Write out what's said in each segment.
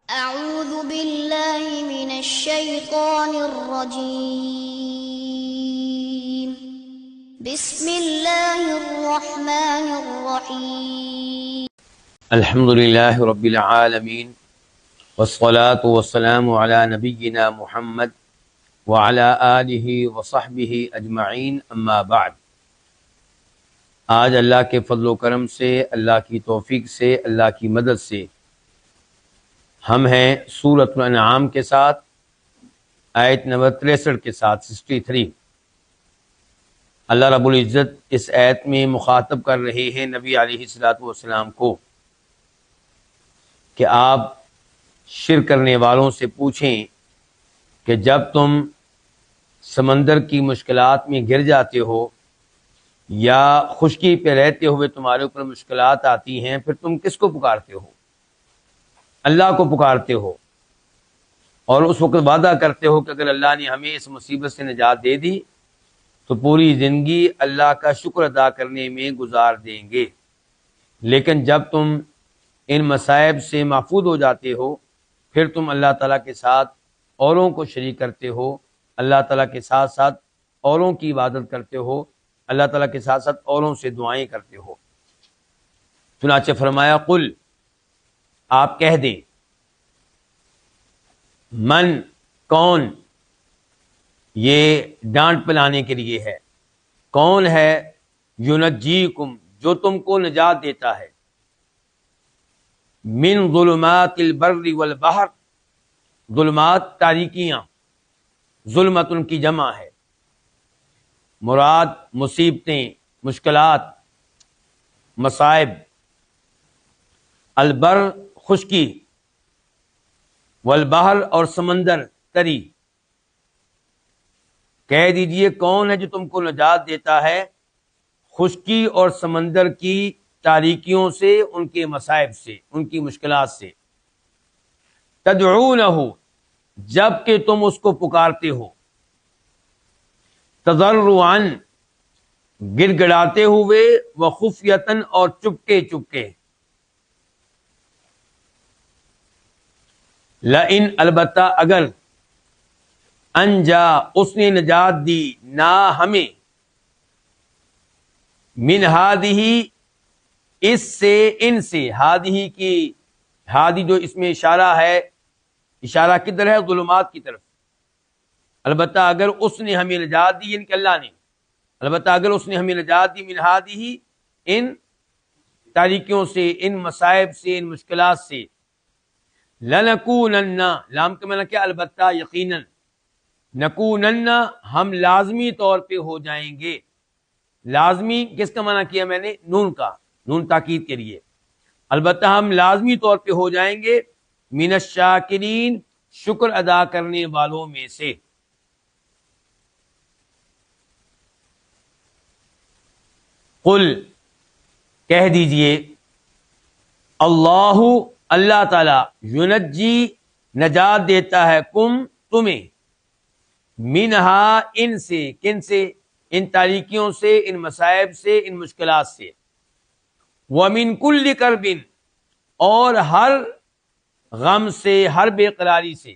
أعوذ بالله من الشيطان الرجيم. بسم الله الرحمن الرحيم. الحمد للہ رب العالمین والصلاة والسلام علی نبینا محمد وعلی آلہ وصحبہ اجمعین، اما بعد۔ آج اللہ کے فضل و کرم سے، اللہ کی توفیق سے، اللہ کی مدد سے ہم ہیں سورۃ الانعام کے ساتھ، آیت نمبر 63 کے ساتھ 63۔ اللہ رب العزت اس آیت میں مخاطب کر رہے ہیں نبی علیہ الصلوۃ والسلام کو کہ آپ شرک کرنے والوں سے پوچھیں کہ جب تم سمندر کی مشکلات میں گر جاتے ہو یا خشکی پہ رہتے ہوئے تمہارے اوپر مشکلات آتی ہیں، پھر تم کس کو پکارتے ہو؟ اللہ کو پکارتے ہو، اور اس وقت وعدہ کرتے ہو کہ اگر اللہ نے ہمیں اس مصیبت سے نجات دے دی تو پوری زندگی اللہ کا شکر ادا کرنے میں گزار دیں گے۔ لیکن جب تم ان مصائب سے محفوظ ہو جاتے ہو، پھر تم اللہ تعالیٰ کے ساتھ اوروں کو شریک کرتے ہو، اللہ تعالیٰ کے ساتھ ساتھ اوروں کی عبادت کرتے ہو، اللہ تعالیٰ کے ساتھ ساتھ اوروں سے دعائیں کرتے ہو۔ چنانچہ فرمایا قل، آپ کہہ دیں، من، کون، یہ ڈانٹ پلانے کے لیے ہے، کون ہے، ینجیکم، جو تم کو نجات دیتا ہے، من ظلمات البر والبحر، ظلمات تاریکیاں، ظلمت ان کی جمع ہے، مراد مصیبتیں، مشکلات، مصائب، البر خشکی، والبحر اور سمندر تری۔ کہہ دیجئے کون ہے جو تم کو نجات دیتا ہے خشکی اور سمندر کی تاریکیوں سے، ان کے مصائب سے، ان کی مشکلات سے۔ تدعونہ، جب کہ تم اس کو پکارتے ہو، تضرعاً، گڑ گڑاتے ہوئے، وخفیۃً، اور چپکے چپکے۔ لئن، البتہ اگر، انجا، اس نے نجات دی، نا ہمیں، من ہادہ، اس سے، ان سے، ہادہ کی، ہادی جو اس میں اشارہ ہے، اشارہ کدھر ہے؟ ظلمات کی طرف۔ البتہ اگر اس نے ہمیں نجات دی، یعنی کہ اللہ نے، البتہ اگر اس نے ہمیں نجات دی، من ہادہ، ان تاریکیوں سے، ان مصائب سے، ان مشکلات سے، لنکونن، لام کا معنی کیا؟ البتہ، یقیناً، نکونن، ہم لازمی طور پہ ہو جائیں گے۔ لازمی کس کا معنی کیا میں نے؟ نون کا، نون تاکید کے لیے۔ البتہ ہم لازمی طور پہ ہو جائیں گے، من الشاکرین، شکر ادا کرنے والوں میں سے۔ قل، کہہ دیجئے، اللہ، اللہ تعالی، ینجی، نجات دیتا ہے، کم، تمہیں، منہا، ان سے، کن سے؟ ان تاریکیوں سے، ان مصائب سے، ان مشکلات سے۔ وَمِن كُلِّ كَرْبٍ، اور ہر غم سے، ہر بے قراری سے۔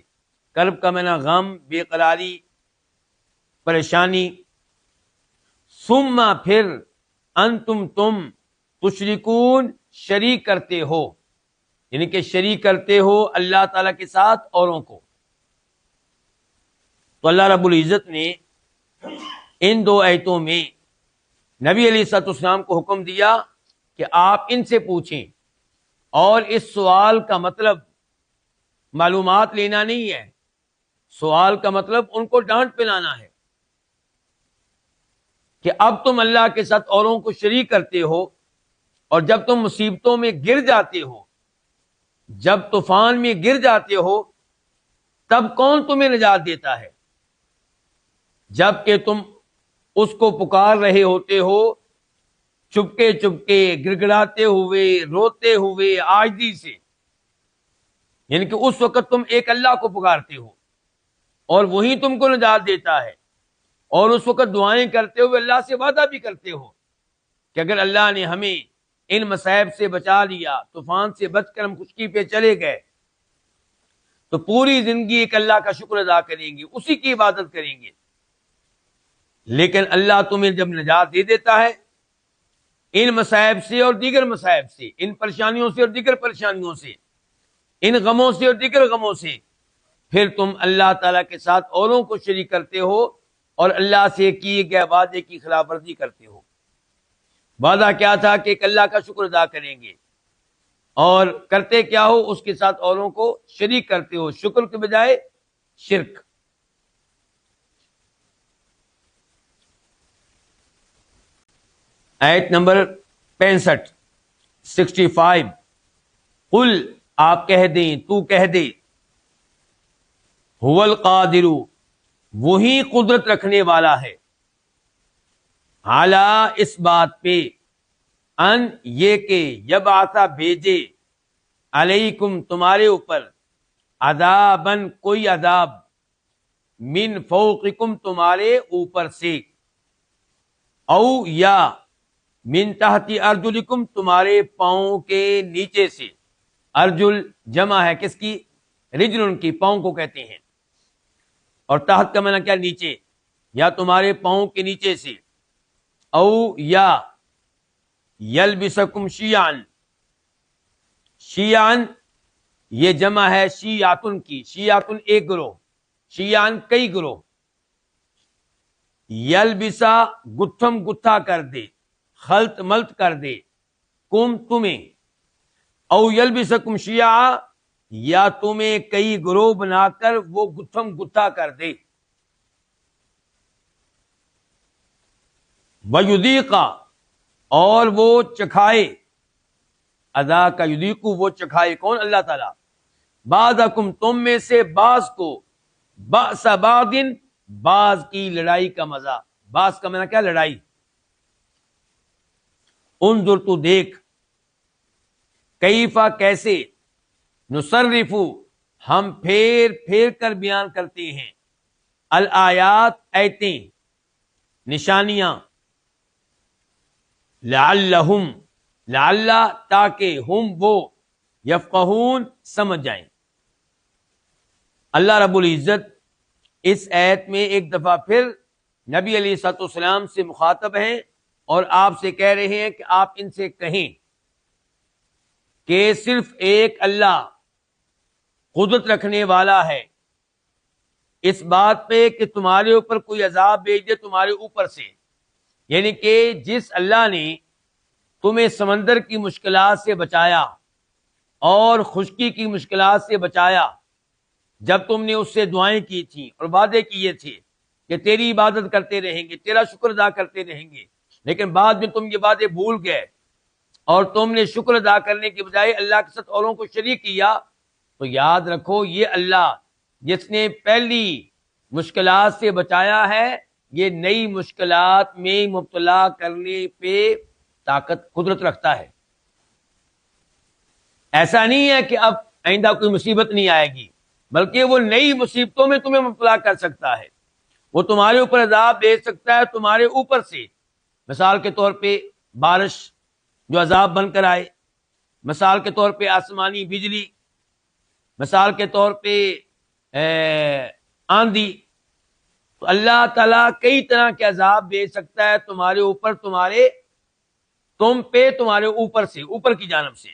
کرب کا معنی غم، بے قراری، پریشانی۔ ثم، پھر، انتم، تم، تشرکون، شریک کرتے ہو، یعنی کہ شریک کرتے ہو اللہ تعالیٰ کے ساتھ اوروں کو۔ تو اللہ رب العزت نے ان دو آیتوں میں نبی علیہ الصلوۃ والسلام کو حکم دیا کہ آپ ان سے پوچھیں، اور اس سوال کا مطلب معلومات لینا نہیں ہے، سوال کا مطلب ان کو ڈانٹ پلانا ہے کہ اب تم اللہ کے ساتھ اوروں کو شریک کرتے ہو، اور جب تم مصیبتوں میں گر جاتے ہو، جب طوفان میں گر جاتے ہو، تب کون تمہیں نجات دیتا ہے؟ جب کہ تم اس کو پکار رہے ہوتے ہو، چپکے چپکے، گڑ گڑاتے ہوئے، روتے ہوئے، عاجزی سے، یعنی کہ اس وقت تم ایک اللہ کو پکارتے ہو اور وہی تم کو نجات دیتا ہے، اور اس وقت دعائیں کرتے ہوئے اللہ سے وعدہ بھی کرتے ہو کہ اگر اللہ نے ہمیں ان مصائب سے بچا لیا، طوفان سے بچ کر ہم خشکی پہ چلے گئے، تو پوری زندگی ایک اللہ کا شکر ادا کریں گے، اسی کی عبادت کریں گے، لیکن اللہ تمہیں جب نجات دے دیتا ہے ان مصائب سے اور دیگر مصائب سے، ان پریشانیوں سے اور دیگر پریشانیوں سے، ان غموں سے اور دیگر غموں سے، پھر تم اللہ تعالیٰ کے ساتھ اوروں کو شریک کرتے ہو اور اللہ سے کیے گئے وعدے کی خلاف ورزی کرتے ہو۔ وعدہ کیا تھا کہ ایک اللہ کا شکر ادا کریں گے، اور کرتے کیا ہو؟ اس کے ساتھ اوروں کو شریک کرتے ہو، شکر کے بجائے شرک۔ آیت نمبر 65 قل، آپ کہہ دیں، تو کہہ دے، هو القادر، وہی قدرت رکھنے والا ہے، علی، اس بات پہ، ان، یہ کہ، یبعث، بھیجے، علیکم، تمہارے اوپر، عذابن، کوئی عذاب، من فوقکم، تمہارے اوپر سے، او، یا، من تحت ارجلکم، تمہارے پاؤں کے نیچے سے۔ ارجل جمع ہے کس کی؟ رجلن کی، پاؤں کو کہتے ہیں، اور تحت کا معنی کیا؟ نیچے، یا تمہارے پاؤں کے نیچے سے، او، یا، یلبسکم شیعان، شیعان یہ جمع ہے شیعاتن کی، شیعاتن ایک گروہ، شیعان کئی گروہ، یلبسا گتھم گتھا کر دے، خلط ملط کر دے، کم تمہیں، او یلبسکم شیعا، یا تمہیں کئی گروہ بنا کر وہ گتھم گتھا کر دے، وَيُذِيقَ، اور وہ چکھائے، ادا کا یذیقو، وہ چکھائے، کون؟ اللہ تعالیٰ، بعضکم، تم میں سے بعض کو، بأس بعض، بعض کی لڑائی کا مزہ، بعض کا معنی کیا؟ لڑائی۔ انظر، تو دیکھ، کیفا، کیسے، نصرف، ہم پھیر پھیر کر بیان کرتے ہیں، الآیات، ایتیں، نشانیاں، لعلہم، لعل، تاکہ، ہم، وہ، یفقہون، سمجھ جائیں۔ اللہ رب العزت اس آیت میں ایک دفعہ پھر نبی علیہ الصلوۃ والسلام سے مخاطب ہیں اور آپ سے کہہ رہے ہیں کہ آپ ان سے کہیں کہ صرف ایک اللہ قدرت رکھنے والا ہے اس بات پہ کہ تمہارے اوپر کوئی عذاب بھیج دے تمہارے اوپر سے، یعنی کہ جس اللہ نے تمہیں سمندر کی مشکلات سے بچایا اور خشکی کی مشکلات سے بچایا، جب تم نے اس سے دعائیں کی تھیں اور وعدے کیے تھے کہ تیری عبادت کرتے رہیں گے، تیرا شکر ادا کرتے رہیں گے، لیکن بعد میں تم یہ وعدے بھول گئے اور تم نے شکر ادا کرنے کے بجائے اللہ کے ساتھ اوروں کو شریک کیا، تو یاد رکھو یہ اللہ جس نے پہلی مشکلات سے بچایا ہے، یہ نئی مشکلات میں مبتلا کرنے پہ طاقت، قدرت رکھتا ہے۔ ایسا نہیں ہے کہ اب آئندہ کوئی مصیبت نہیں آئے گی، بلکہ وہ نئی مصیبتوں میں تمہیں مبتلا کر سکتا ہے، وہ تمہارے اوپر عذاب دے سکتا ہے تمہارے اوپر سے، مثال کے طور پہ بارش جو عذاب بن کر آئے، مثال کے طور پہ آسمانی بجلی، مثال کے طور پہ آندھی، تو اللہ تعالیٰ کئی طرح کے عذاب بھیج سکتا ہے تمہارے اوپر، تم پہ، تمہارے اوپر سے، اوپر کی جانب سے،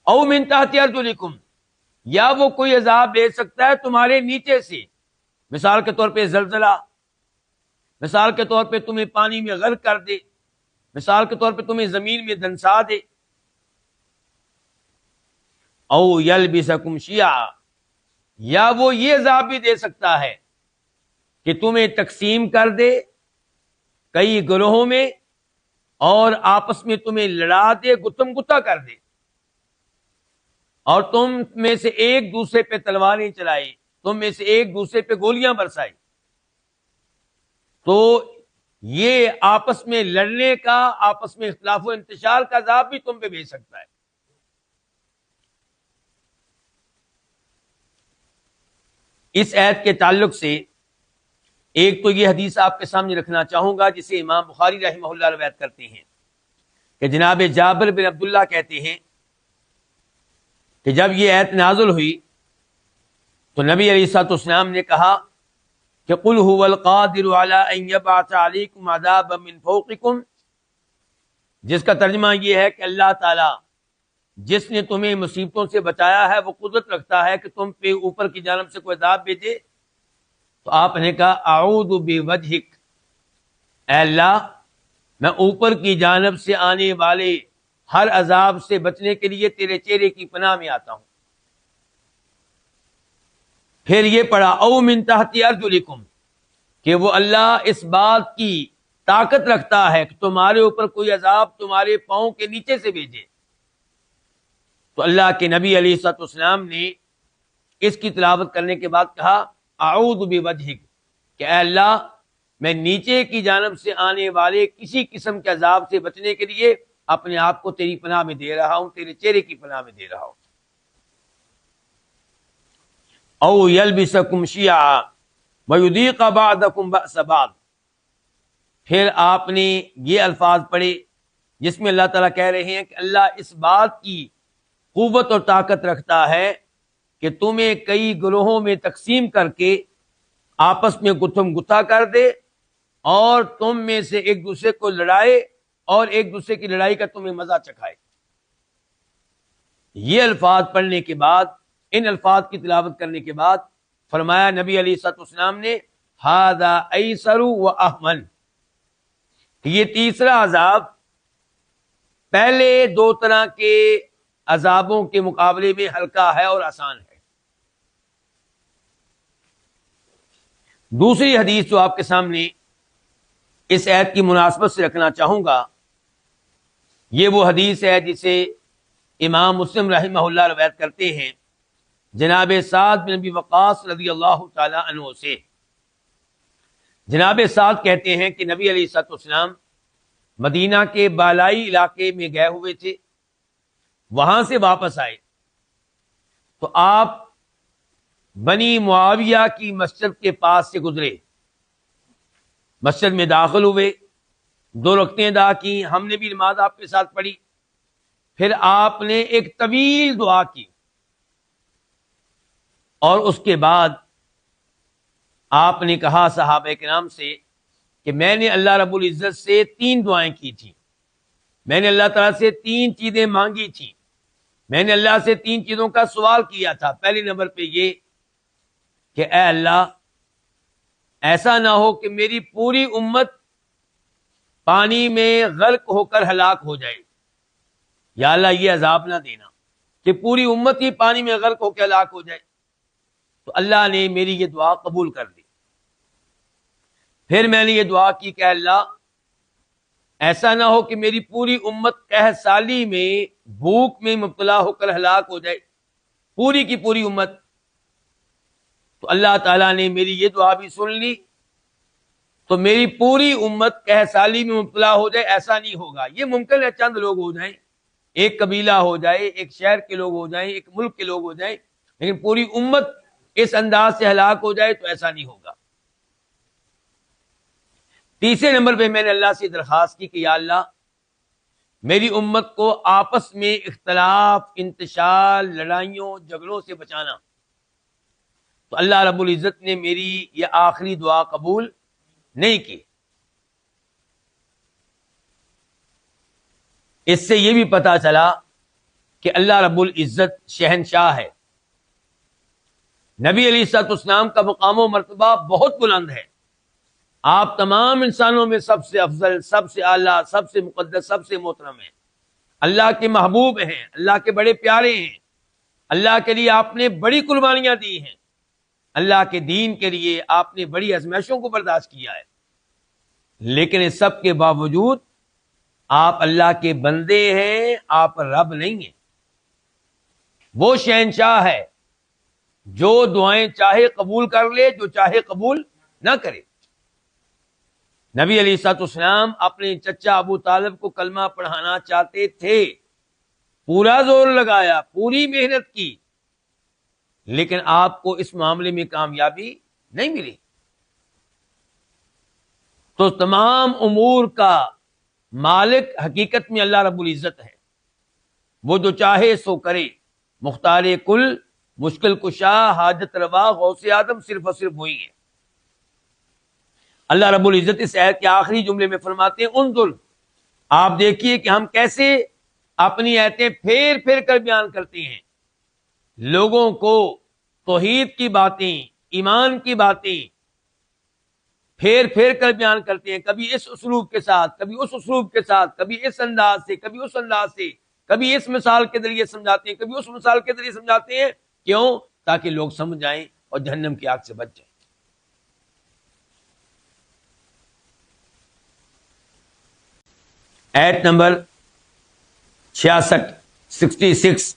او من تحت ارجلکم، یا وہ کوئی عذاب بھیج سکتا ہے تمہارے نیچے سے، مثال کے طور پہ زلزلہ، مثال کے طور پہ تمہیں پانی میں غرق کر دے، مثال کے طور پہ تمہیں زمین میں دھنسا دے، او یلبسکم شیعا، یا وہ یہ عذاب بھی دے سکتا ہے کہ تمہیں تقسیم کر دے کئی گروہوں میں اور آپس میں تمہیں لڑا دے، گتم گتا کر دے، اور تم میں سے ایک دوسرے پہ تلواریں چلائی، تم میں سے ایک دوسرے پہ گولیاں برسائی، تو یہ آپس میں لڑنے کا، آپس میں اختلاف و انتشار کا عذاب بھی تم پہ بھیج سکتا ہے۔ اس آیت کے تعلق سے ایک تو یہ حدیث آپ کے سامنے رکھنا چاہوں گا جسے امام بخاری رحمہ اللہ روایت کرتے ہیں کہ جناب جابر بن عبداللہ کہتے ہیں کہ جب یہ آیت نازل ہوئی تو نبی علیہ الصلوۃ والسلام نے کہا کہ قل هو القادر علی ان یبعث علیکم عذابا من فوقکم، جس کا ترجمہ یہ ہے کہ اللہ تعالی جس نے تمہیں مصیبتوں سے بچایا ہے وہ قدرت رکھتا ہے کہ تم پہ اوپر کی جانب سے کوئی عذاب بھیجے۔ تو آپ نے کہا اعوذ بوجہک، اے اللہ میں اوپر کی جانب سے آنے والے ہر عذاب سے بچنے کے لیے تیرے چہرے کی پناہ میں آتا ہوں۔ پھر یہ پڑھا او من تحت ارجلکم، کہ وہ اللہ اس بات کی طاقت رکھتا ہے کہ تمہارے اوپر کوئی عذاب تمہارے پاؤں کے نیچے سے بھیجے۔ تو اللہ کے نبی علیہ الصلوۃ والسلام نے اس کی تلاوت کرنے کے بعد کہا اعوذ بوجہک، کہ اے اللہ میں نیچے کی جانب سے آنے والے کسی قسم کے عذاب سے بچنے کے لیے اپنے آپ کو تیری پناہ میں دے رہا ہوں، تیرے چہرے کی پناہ میں دے رہا ہوں۔ او یلبسکم شیعا ویذیق بعضکم بأس بعض، پھر آپ نے یہ الفاظ پڑھے جس میں اللہ تعالیٰ کہہ رہے ہیں کہ اللہ اس بات کی قوت اور طاقت رکھتا ہے کہ تمہیں کئی گروہوں میں تقسیم کر کے آپس میں گتھم گتھا کر دے اور تم میں سے ایک دوسرے کو لڑائے اور ایک دوسرے کی لڑائی کا تمہیں مزہ چکھائے۔ یہ الفاظ پڑھنے کے بعد، ان الفاظ کی تلاوت کرنے کے بعد فرمایا نبی علیہ الصلوۃ والسلام نے ھذا ایسر و احمن، یہ تیسرا عذاب پہلے دو طرح کے عذابوں کے مقابلے میں ہلکا ہے اور آسان ہے۔ دوسری حدیث جو آپ کے سامنے اس آیت کی مناسبت سے رکھنا چاہوں گا، یہ وہ حدیث ہے جسے امام مسلم رحمہ اللہ روایت کرتے ہیں جناب سعد بن ابی وقاص رضی اللہ تعالی عنہ سے۔ جناب سعد کہتے ہیں کہ نبی علیہ الصلوۃ والسلام مدینہ کے بالائی علاقے میں گئے ہوئے تھے، وہاں سے واپس آئے تو آپ بنی معاویہ کی مسجد کے پاس سے گزرے، مسجد میں داخل ہوئے، 2 رکعتیں ادا کی، ہم نے بھی نماز آپ کے ساتھ پڑھی، پھر آپ نے ایک طویل دعا کی اور اس کے بعد آپ نے کہا صحابہ کرام سے کہ میں نے اللہ رب العزت سے 3 دعائیں کی تھیں، میں نے اللہ تعالیٰ سے 3 چیزیں مانگی تھیں، میں نے اللہ سے 3 چیزوں کا سوال کیا تھا۔ پہلے نمبر پہ یہ کہ اے اللہ ایسا نہ ہو کہ میری پوری امت پانی میں غرق ہو کر ہلاک ہو جائے، یا اللہ یہ عذاب نہ دینا کہ پوری امت ہی پانی میں غرق ہو کے ہلاک ہو جائے۔ تو اللہ نے میری یہ دعا قبول کر دی۔ پھر میں نے یہ دعا کی کہ اللہ ایسا نہ ہو کہ میری پوری امت قحط سالی میں بھوک میں مبتلا ہو کر ہلاک ہو جائے، پوری کی پوری امت۔ تو اللہ تعالیٰ نے میری یہ دعا بھی سن لی، تو میری پوری امت قحط سالی میں مبتلا ہو جائے ایسا نہیں ہوگا۔ یہ ممکن ہے چند لوگ ہو جائیں، ایک قبیلہ ہو جائے، ایک شہر کے لوگ ہو جائیں، ایک ملک کے لوگ ہو جائیں، لیکن پوری امت اس انداز سے ہلاک ہو جائے تو ایسا نہیں ہوگا۔ تیسرے نمبر پہ میں نے اللہ سے درخواست کی کہ یا اللہ میری امت کو آپس میں اختلاف، انتشار، لڑائیوں، جھگڑوں سے بچانا۔ تو اللہ رب العزت نے میری یہ آخری دعا قبول نہیں کی۔ اس سے یہ بھی پتا چلا کہ اللہ رب العزت شہنشاہ ہے۔ نبی علیہ الصلوۃ والسلام کا مقام و مرتبہ بہت بلند ہے، آپ تمام انسانوں میں سب سے افضل، سب سے اعلیٰ، سب سے مقدس، سب سے محترم ہیں، اللہ کے محبوب ہیں، اللہ کے بڑے پیارے ہیں، اللہ کے لیے آپ نے بڑی قربانیاں دی ہیں، اللہ کے دین کے لیے آپ نے بڑی آزمائشوں کو برداشت کیا ہے، لیکن اس سب کے باوجود آپ اللہ کے بندے ہیں، آپ رب نہیں ہیں۔ وہ شہنشاہ ہے جو دعائیں چاہے قبول کر لے، جو چاہے قبول نہ کرے۔ نبی علیہ الصلوۃ والسلام اپنے چچا ابو طالب کو کلمہ پڑھانا چاہتے تھے، پورا زور لگایا، پوری محنت کی، لیکن آپ کو اس معاملے میں کامیابی نہیں ملی۔ تو تمام امور کا مالک حقیقت میں اللہ رب العزت ہے، وہ جو چاہے سو کرے، مختار کل مشکل کشا، حاجت روا، غوث اعظم صرف اور صرف وہی ہے۔ اللہ رب العزت اس آیت کے آخری جملے میں فرماتے ہیں انظر، آپ دیکھیے کہ ہم کیسے اپنی آیتیں پھیر پھیر کر بیان کرتے ہیں، لوگوں کو توحید کی باتیں، ایمان کی باتیں پھیر پھیر کر بیان کرتے ہیں، کبھی اس اسلوب کے ساتھ، کبھی اس اسلوب کے ساتھ، کبھی اس انداز سے، کبھی اس انداز سے، کبھی اس مثال کے ذریعے سمجھاتے ہیں، کبھی اس مثال کے ذریعے سمجھاتے ہیں۔ کیوں؟ تاکہ لوگ سمجھ جائیں اور جہنم کی آگ سے بچ جائیں۔ آیت نمبر 66 66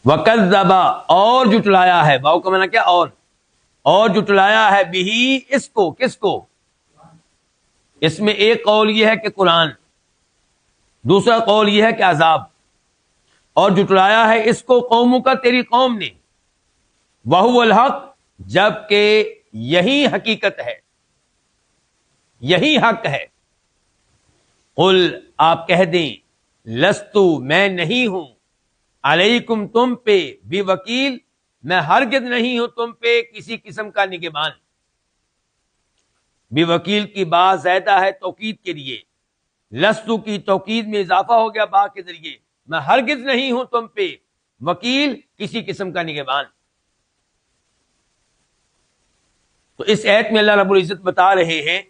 وَكَذَّبَ، اور جٹلایا ہے، واو کا معنی کیا؟ اور جٹلایا ہے بھی، اس کو، کس کو؟ اس میں ایک قول یہ ہے کہ قرآن، دوسرا قول یہ ہے کہ عذاب، اور جٹلایا ہے اس کو قوموں کا، تیری قوم نے، وَهُوَ الْحَقُّ، جبکہ یہی حقیقت ہے، یہی حق ہے۔ قل، آپ کہہ دیں، لستو، میں نہیں ہوں، علیکم، تم پہ، بھی وکیل، میں ہرگز نہیں ہوں تم پہ کسی قسم کا نگہبان۔ بھی وکیل کی بات زیادہ ہے توکید کے لیے، لستو کی توکید میں اضافہ ہو گیا با کے ذریعے، میں ہرگز نہیں ہوں تم پہ وکیل، کسی قسم کا نگہبان۔ تو اس آیت میں اللہ رب العزت بتا رہے ہیں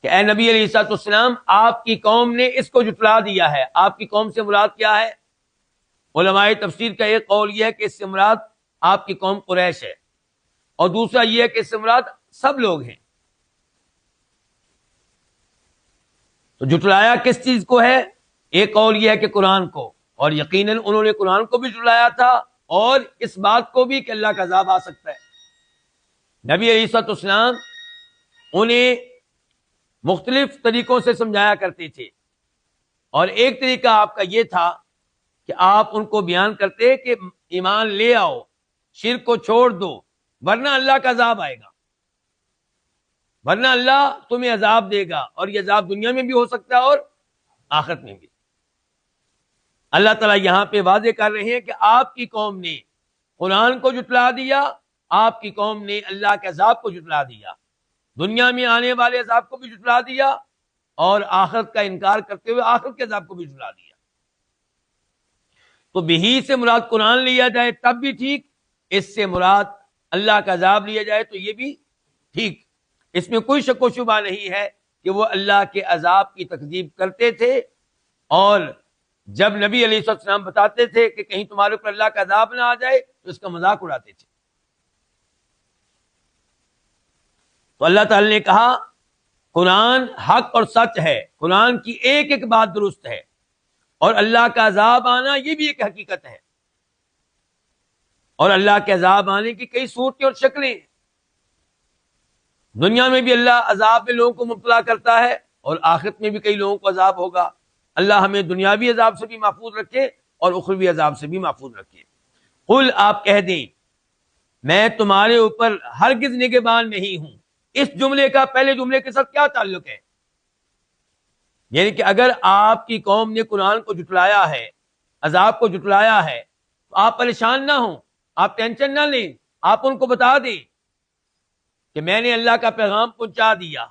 کہ اے نبی علیہ الصلوۃ والسلام، آپ کی قوم نے اس کو جٹلا دیا ہے۔ آپ کی قوم سے مراد کیا ہے؟ علماء تفسیر کا ایک قول یہ ہے کہ اس سے مراد آپ کی قوم قریش ہے، اور دوسرا یہ ہے کہ اس سے مراد سب لوگ ہیں۔ تو جٹلایا کس چیز کو ہے؟ ایک قول یہ ہے کہ قرآن کو، اور یقیناً انہوں نے قرآن کو بھی جٹلایا تھا، اور اس بات کو بھی کہ اللہ کا عذاب آ سکتا ہے۔ نبی علیہ الصلوۃ والسلام انہیں مختلف طریقوں سے سمجھایا کرتے تھے، اور ایک طریقہ آپ کا یہ تھا کہ آپ ان کو بیان کرتے کہ ایمان لے آؤ، شرک کو چھوڑ دو، ورنہ اللہ کا عذاب آئے گا، ورنہ اللہ تمہیں عذاب دے گا، اور یہ عذاب دنیا میں بھی ہو سکتا ہے اور آخرت میں بھی۔ اللہ تعالیٰ یہاں پہ واضح کر رہے ہیں کہ آپ کی قوم نے قرآن کو جٹلا دیا، آپ کی قوم نے اللہ کے عذاب کو جٹلا دیا، دنیا میں آنے والے عذاب کو بھی جٹلا دیا، اور آخرت کا انکار کرتے ہوئے آخرت کے عذاب کو بھی جٹلا دیا۔ تو بہی سے مراد قرآن لیا جائے تب بھی ٹھیک، اس سے مراد اللہ کا عذاب لیا جائے تو یہ بھی ٹھیک۔ اس میں کوئی شک و شبہ نہیں ہے کہ وہ اللہ کے عذاب کی تکذیب کرتے تھے، اور جب نبی علیہ السلام بتاتے تھے کہ کہیں تمہارے اوپر اللہ کا عذاب نہ آ جائے تو اس کا مذاق اڑاتے تھے۔ تو اللہ تعالی نے کہا قرآن حق اور سچ ہے، قرآن کی ایک ایک بات درست ہے، اور اللہ کا عذاب آنا یہ بھی ایک حقیقت ہے، اور اللہ کے عذاب آنے کی کئی صورتیں اور شکلیں ہیں۔ دنیا میں بھی اللہ عذاب میں لوگوں کو مبتلا کرتا ہے، اور آخرت میں بھی کئی لوگوں کو عذاب ہوگا۔ اللہ ہمیں دنیاوی عذاب سے بھی محفوظ رکھے اور اخروی عذاب سے بھی محفوظ رکھے۔ قل، آپ کہہ دیں، میں تمہارے اوپر ہرگز نگہبان نہیں ہوں۔ اس جملے کا پہلے جملے کے ساتھ کیا تعلق ہے؟ یعنی کہ اگر آپ کی قوم نے قرآن کو جٹلایا ہے، عذاب کو جٹلایا ہے، تو آپ پریشان نہ ہوں، آپ ٹینشن نہ لیں، آپ ان کو بتا دیں کہ میں نے اللہ کا پیغام پہنچا دیا،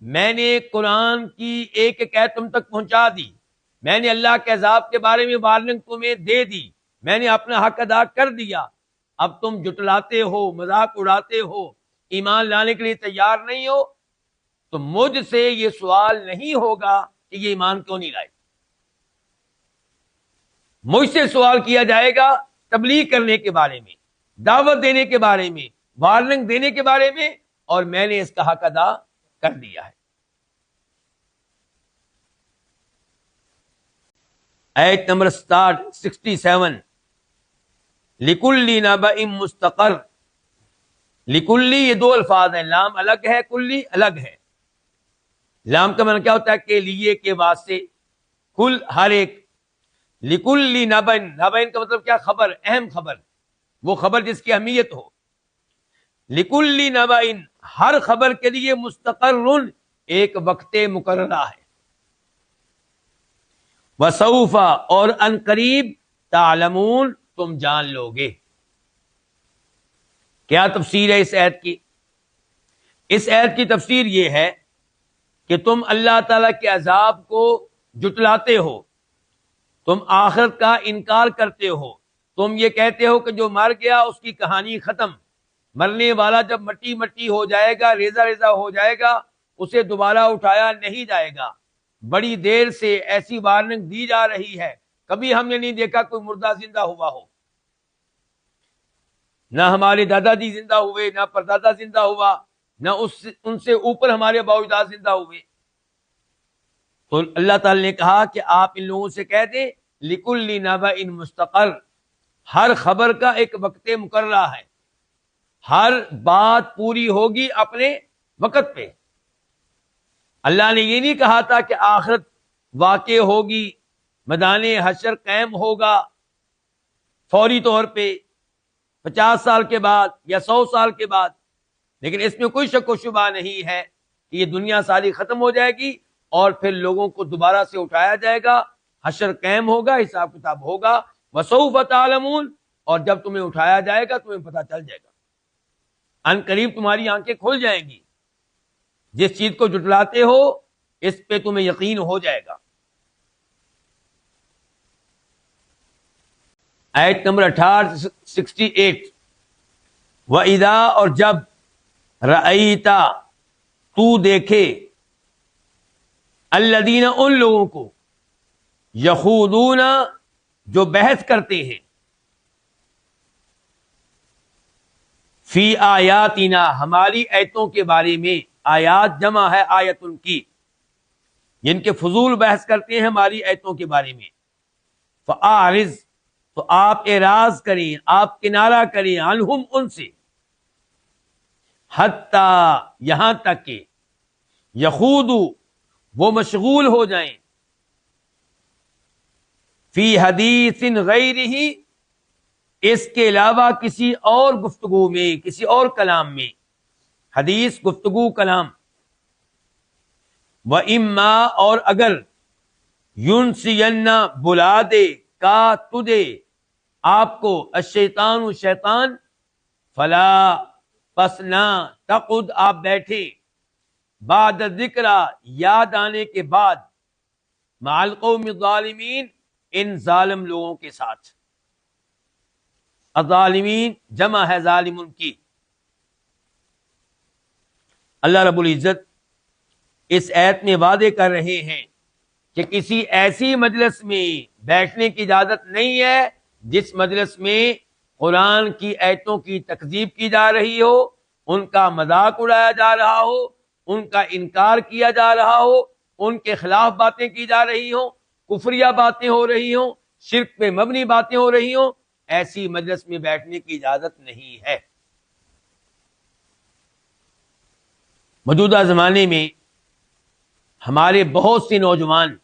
میں نے قرآن کی ایک ایک آیت تم تک پہنچا دی، میں نے اللہ کے عذاب کے بارے میں وارننگ تمہیں دے دی، میں نے اپنا حق ادا کر دیا۔ اب تم جٹلاتے ہو، مذاق اڑاتے ہو، ایمان لانے کے لیے تیار نہیں ہو، تو مجھ سے یہ سوال نہیں ہوگا کہ یہ ایمان کیوں نہیں لائے۔ مجھ سے سوال کیا جائے گا تبلیغ کرنے کے بارے میں، دعوت دینے کے بارے میں، وارننگ دینے کے بارے میں، اور میں نے اس کا حق ادا کر دیا ہے۔ آیت نمبر 67 لِكُلِّ نَبَإٍ مُسْتَقَرٌ، لِكُلِّ یہ دو الفاظ ہیں، لام الگ ہے، کلی الگ ہے۔ لام کا معنی کیا ہوتا ہے؟ کہ لیے، کے واسطے، کل ہر ایک، لِكُلِّ نَبَإٍ، نَبَإٍ کا مطلب کیا؟ خبر، اہم خبر، وہ خبر جس کی اہمیت ہو۔ لِكُلِّ نَبَإٍ، ہر خبر کے لیے مستقر، ایک وقت مقررہ ہے۔ وَسَوْفَ، اور ان قریب، تعلمون، تم جان لو گے۔ کیا تفسیر ہے اس آیت کی؟ اس آیت کی تفسیر یہ ہے کہ تم اللہ تعالی کے عذاب کو جٹلاتے ہو، تم آخرت کا انکار کرتے ہو، تم یہ کہتے ہو کہ جو مر گیا اس کی کہانی ختم، مرنے والا جب مٹی مٹی ہو جائے گا، ریزہ ریزہ ہو جائے گا، اسے دوبارہ اٹھایا نہیں جائے گا۔ بڑی دیر سے ایسی وارننگ دی جا رہی ہے، کبھی ہم نے نہیں دیکھا کوئی مردہ زندہ ہوا ہو، نہ ہمارے دادا جی زندہ ہوئے، نہ پردادا زندہ ہوا، نہ ان سے اوپر ہمارے باؤ اجداد زندہ ہوئے۔ تو اللہ تعالی نے کہا کہ آپ ان لوگوں سے کہہ دیں لِكُلِّ نَبَإٍ مُسْتَقَرٍ، ہر خبر کا ایک وقت مقررہ ہے، ہر بات پوری ہوگی اپنے وقت پہ۔ اللہ نے یہ نہیں کہا تھا کہ آخرت واقع ہوگی، میدان حشر قائم ہوگا فوری طور پہ 50 سال کے بعد یا 100 سال کے بعد، لیکن اس میں کوئی شک و شبہ نہیں ہے کہ یہ دنیا ساری ختم ہو جائے گی اور پھر لوگوں کو دوبارہ سے اٹھایا جائے گا، حشر قائم ہوگا، حساب کتاب ہوگا۔ وَسَوْفَ تَعْلَمُونَ، اور جب تمہیں اٹھایا جائے گا تمہیں پتہ چل جائے گا، ان قریب تمہاری آنکھیں کھل جائیں گی، جس چیز کو جٹلاتے ہو اس پہ تمہیں یقین ہو جائے گا۔ آیت نمبر 68 وَإِذَا، اور جب رَأَيْتَ تو دیکھے الذین ان لوگوں کو یخوضون جو بحث کرتے ہیں فی آیاتنا ہماری آیتوں کے بارے میں، آیات جمع ہے آیتن کی، جن کے فضول بحث کرتے ہیں ہماری آیتوں کے بارے میں، فَأَعْرِضْ تو آپ اعراض کریں، آپ کنارہ کریں، عنہم ان سے، حتیٰ یہاں تک کہ یخوضوا وہ مشغول ہو جائیں، فی حدیث غیرہ اس کے علاوہ کسی اور گفتگو میں، کسی اور کلام میں، حدیث گفتگو کلام، وَإِمَّا اور اگر يُنْسِيَنَّ بلا دے کا تجھے آپ کو الشیطان شیطان، فلا پس نہ تقعد آپ بیٹھے، بعد ذکر یاد آنے کے بعد، مع القوم الظالمین ان ظالم لوگوں کے ساتھ، الظالمین جمع ہے ظالمن کی۔ اللہ رب العزت اس آیت میں وعدے کر رہے ہیں کہ کسی ایسی مجلس میں بیٹھنے کی اجازت نہیں ہے جس مجلس میں قرآن کی آیتوں کی تکذیب کی جا رہی ہو، ان کا مذاق اڑایا جا رہا ہو، ان کا انکار کیا جا رہا ہو، ان کے خلاف باتیں کی جا رہی ہوں، کفریہ باتیں ہو رہی ہوں، شرک پہ مبنی باتیں ہو رہی ہوں، ایسی مجلس میں بیٹھنے کی اجازت نہیں ہے۔ موجودہ زمانے میں ہمارے بہت سے نوجوان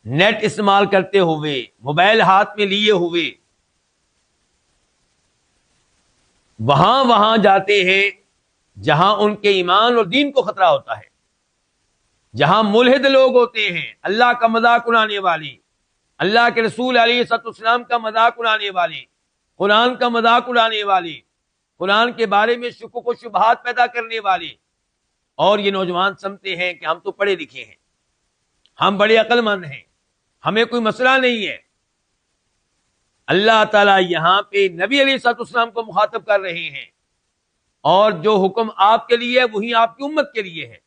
نیٹ استعمال کرتے ہوئے، موبائل ہاتھ میں لیے ہوئے وہاں جاتے ہیں جہاں ان کے ایمان اور دین کو خطرہ ہوتا ہے، جہاں ملحد لوگ ہوتے ہیں، اللہ کا مذاق اڑانے والے، اللہ کے رسول علیہ السلام کا مذاق اڑانے والے، قرآن کا مذاق اڑانے والے، قرآن کے بارے میں شکوک و شبہات پیدا کرنے والے، اور یہ نوجوان سمجھتے ہیں کہ ہم تو پڑھے لکھے ہیں، ہم بڑے عقل مند ہیں، ہمیں کوئی مسئلہ نہیں ہے۔ اللہ تعالیٰ یہاں پہ نبی علیہ السلام کو مخاطب کر رہے ہیں، اور جو حکم آپ کے لیے ہے وہی آپ کی امت کے لیے ہے،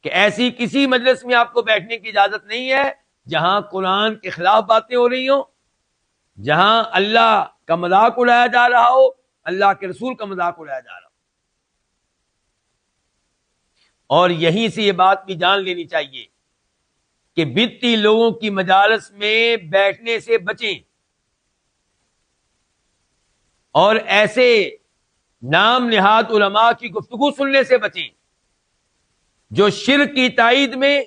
کہ ایسی کسی مجلس میں آپ کو بیٹھنے کی اجازت نہیں ہے جہاں قرآن کے خلاف باتیں ہو رہی ہوں، جہاں اللہ کا مذاق اڑایا جا رہا ہو، اللہ کے رسول کا مذاق اڑایا جا رہا ہو۔ اور یہیں سے یہ بات بھی جان لینی چاہیے کہ بدعتی لوگوں کی مجالس میں بیٹھنے سے بچیں، اور ایسے نام نہاد علماء کی گفتگو سننے سے بچیں جو شرک کی تائید میں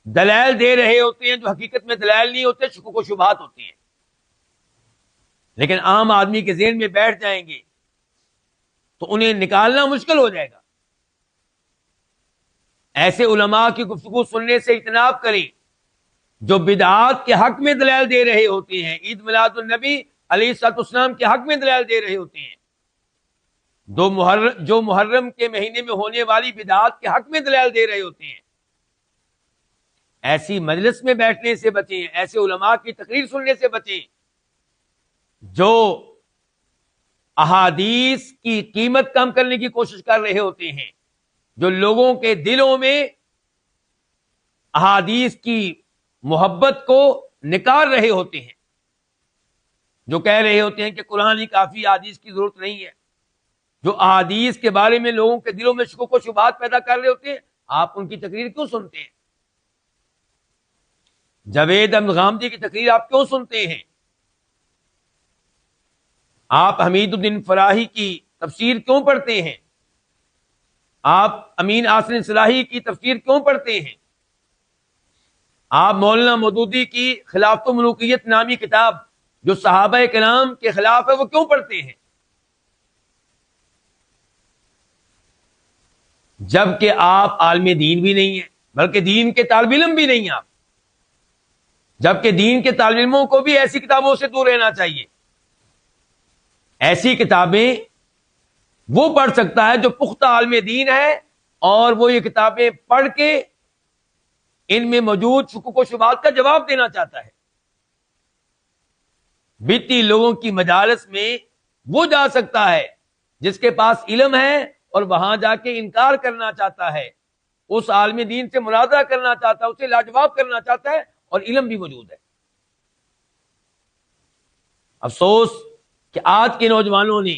دلائل دے رہے ہوتے ہیں، جو حقیقت میں دلائل نہیں ہوتے، شکوک و شبہات ہوتی ہیں، لیکن عام آدمی کے ذہن میں بیٹھ جائیں گے تو انہیں نکالنا مشکل ہو جائے گا۔ ایسے علماء کی گفتگو سننے سے اجتناب کریں جو بدعات کے حق میں دلائل دے رہے ہوتے ہیں، عید میلاد النبی علیہ الصلوۃ والسلام کے حق میں دلائل دے رہے ہوتے ہیں، جو محرم کے مہینے میں ہونے والی بدعات کے حق میں دلائل دے رہے ہوتے ہیں، ایسی مجلس میں بیٹھنے سے بچیں، ایسے علماء کی تقریر سننے سے بچیں جو احادیث کی قیمت کم کرنے کی کوشش کر رہے ہوتے ہیں، جو لوگوں کے دلوں میں احادیث کی محبت کو نکال رہے ہوتے ہیں، جو کہہ رہے ہوتے ہیں کہ قرآن ہی کافی، احادیث کی ضرورت نہیں ہے، جو احادیث کے بارے میں لوگوں کے دلوں میں شکوک و شبہات پیدا کر رہے ہوتے ہیں، آپ ان کی تقریر کیوں سنتے ہیں؟ جاوید احمد غامدی کی تقریر آپ کیوں سنتے ہیں؟ آپ حمید الدین فراہی کی تفسیر کیوں پڑھتے ہیں؟ آپ امین آصر صلاحی کی تفسیر کیوں پڑھتے ہیں؟ آپ مولانا مودودی کی خلافت و ملوکیت نامی کتاب جو صحابہ کرام کے خلاف ہے وہ کیوں پڑھتے ہیں؟ جبکہ آپ عالم دین بھی نہیں ہیں، بلکہ دین کے طالب علم بھی نہیں ہیں آپ، جبکہ دین کے طالب علموں کو بھی ایسی کتابوں سے دور رہنا چاہیے۔ ایسی کتابیں وہ پڑھ سکتا ہے جو پختہ عالم دین ہے اور وہ یہ کتابیں پڑھ کے ان میں موجود شکوک و شبہات کا جواب دینا چاہتا ہے۔ بدعتی لوگوں کی مجالس میں وہ جا سکتا ہے جس کے پاس علم ہے اور وہاں جا کے انکار کرنا چاہتا ہے، اس عالم دین سے مناظرہ کرنا چاہتا ہے، اسے لاجواب کرنا چاہتا ہے اور علم بھی موجود ہے۔ افسوس کہ آج کے نوجوانوں نے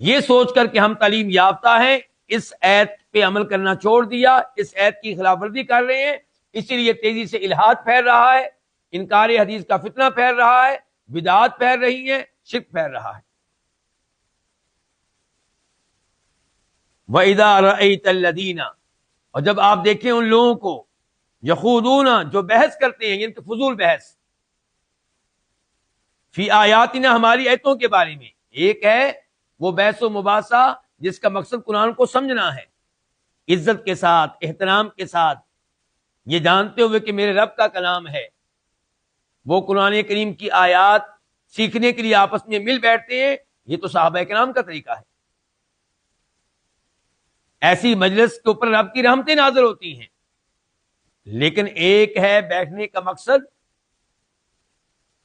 یہ سوچ کر کہ ہم تعلیم یافتہ ہیں، اس ایت پہ عمل کرنا چھوڑ دیا، اس ایت کی خلاف ورزی کر رہے ہیں، اسی لیے تیزی سے الحاد پھیل رہا ہے، انکار حدیث کا فتنہ پھیل رہا ہے، بدعات پھیل رہی ہیں، شرک پھیل رہا ہے۔ وَإِذَا رَأَيْتَ الَّذِينَ، اور جب آپ دیکھیں ان لوگوں کو یخوضون جو بحث کرتے ہیں، یعنی کہ فضول بحث، فی آیاتنا ہماری آیتوں کے بارے میں، ایک ہے وہ بحث و مباحثہ جس کا مقصد قرآن کو سمجھنا ہے، عزت کے ساتھ، احترام کے ساتھ، یہ جانتے ہوئے کہ میرے رب کا کلام ہے، وہ قرآن کریم کی آیات سیکھنے کے لیے آپس میں مل بیٹھتے ہیں، یہ تو صحابہ کرام کا طریقہ ہے۔ ایسی مجلس کے اوپر رب کی رحمتیں نازل ہوتی ہیں، لیکن ایک ہے بیٹھنے کا مقصد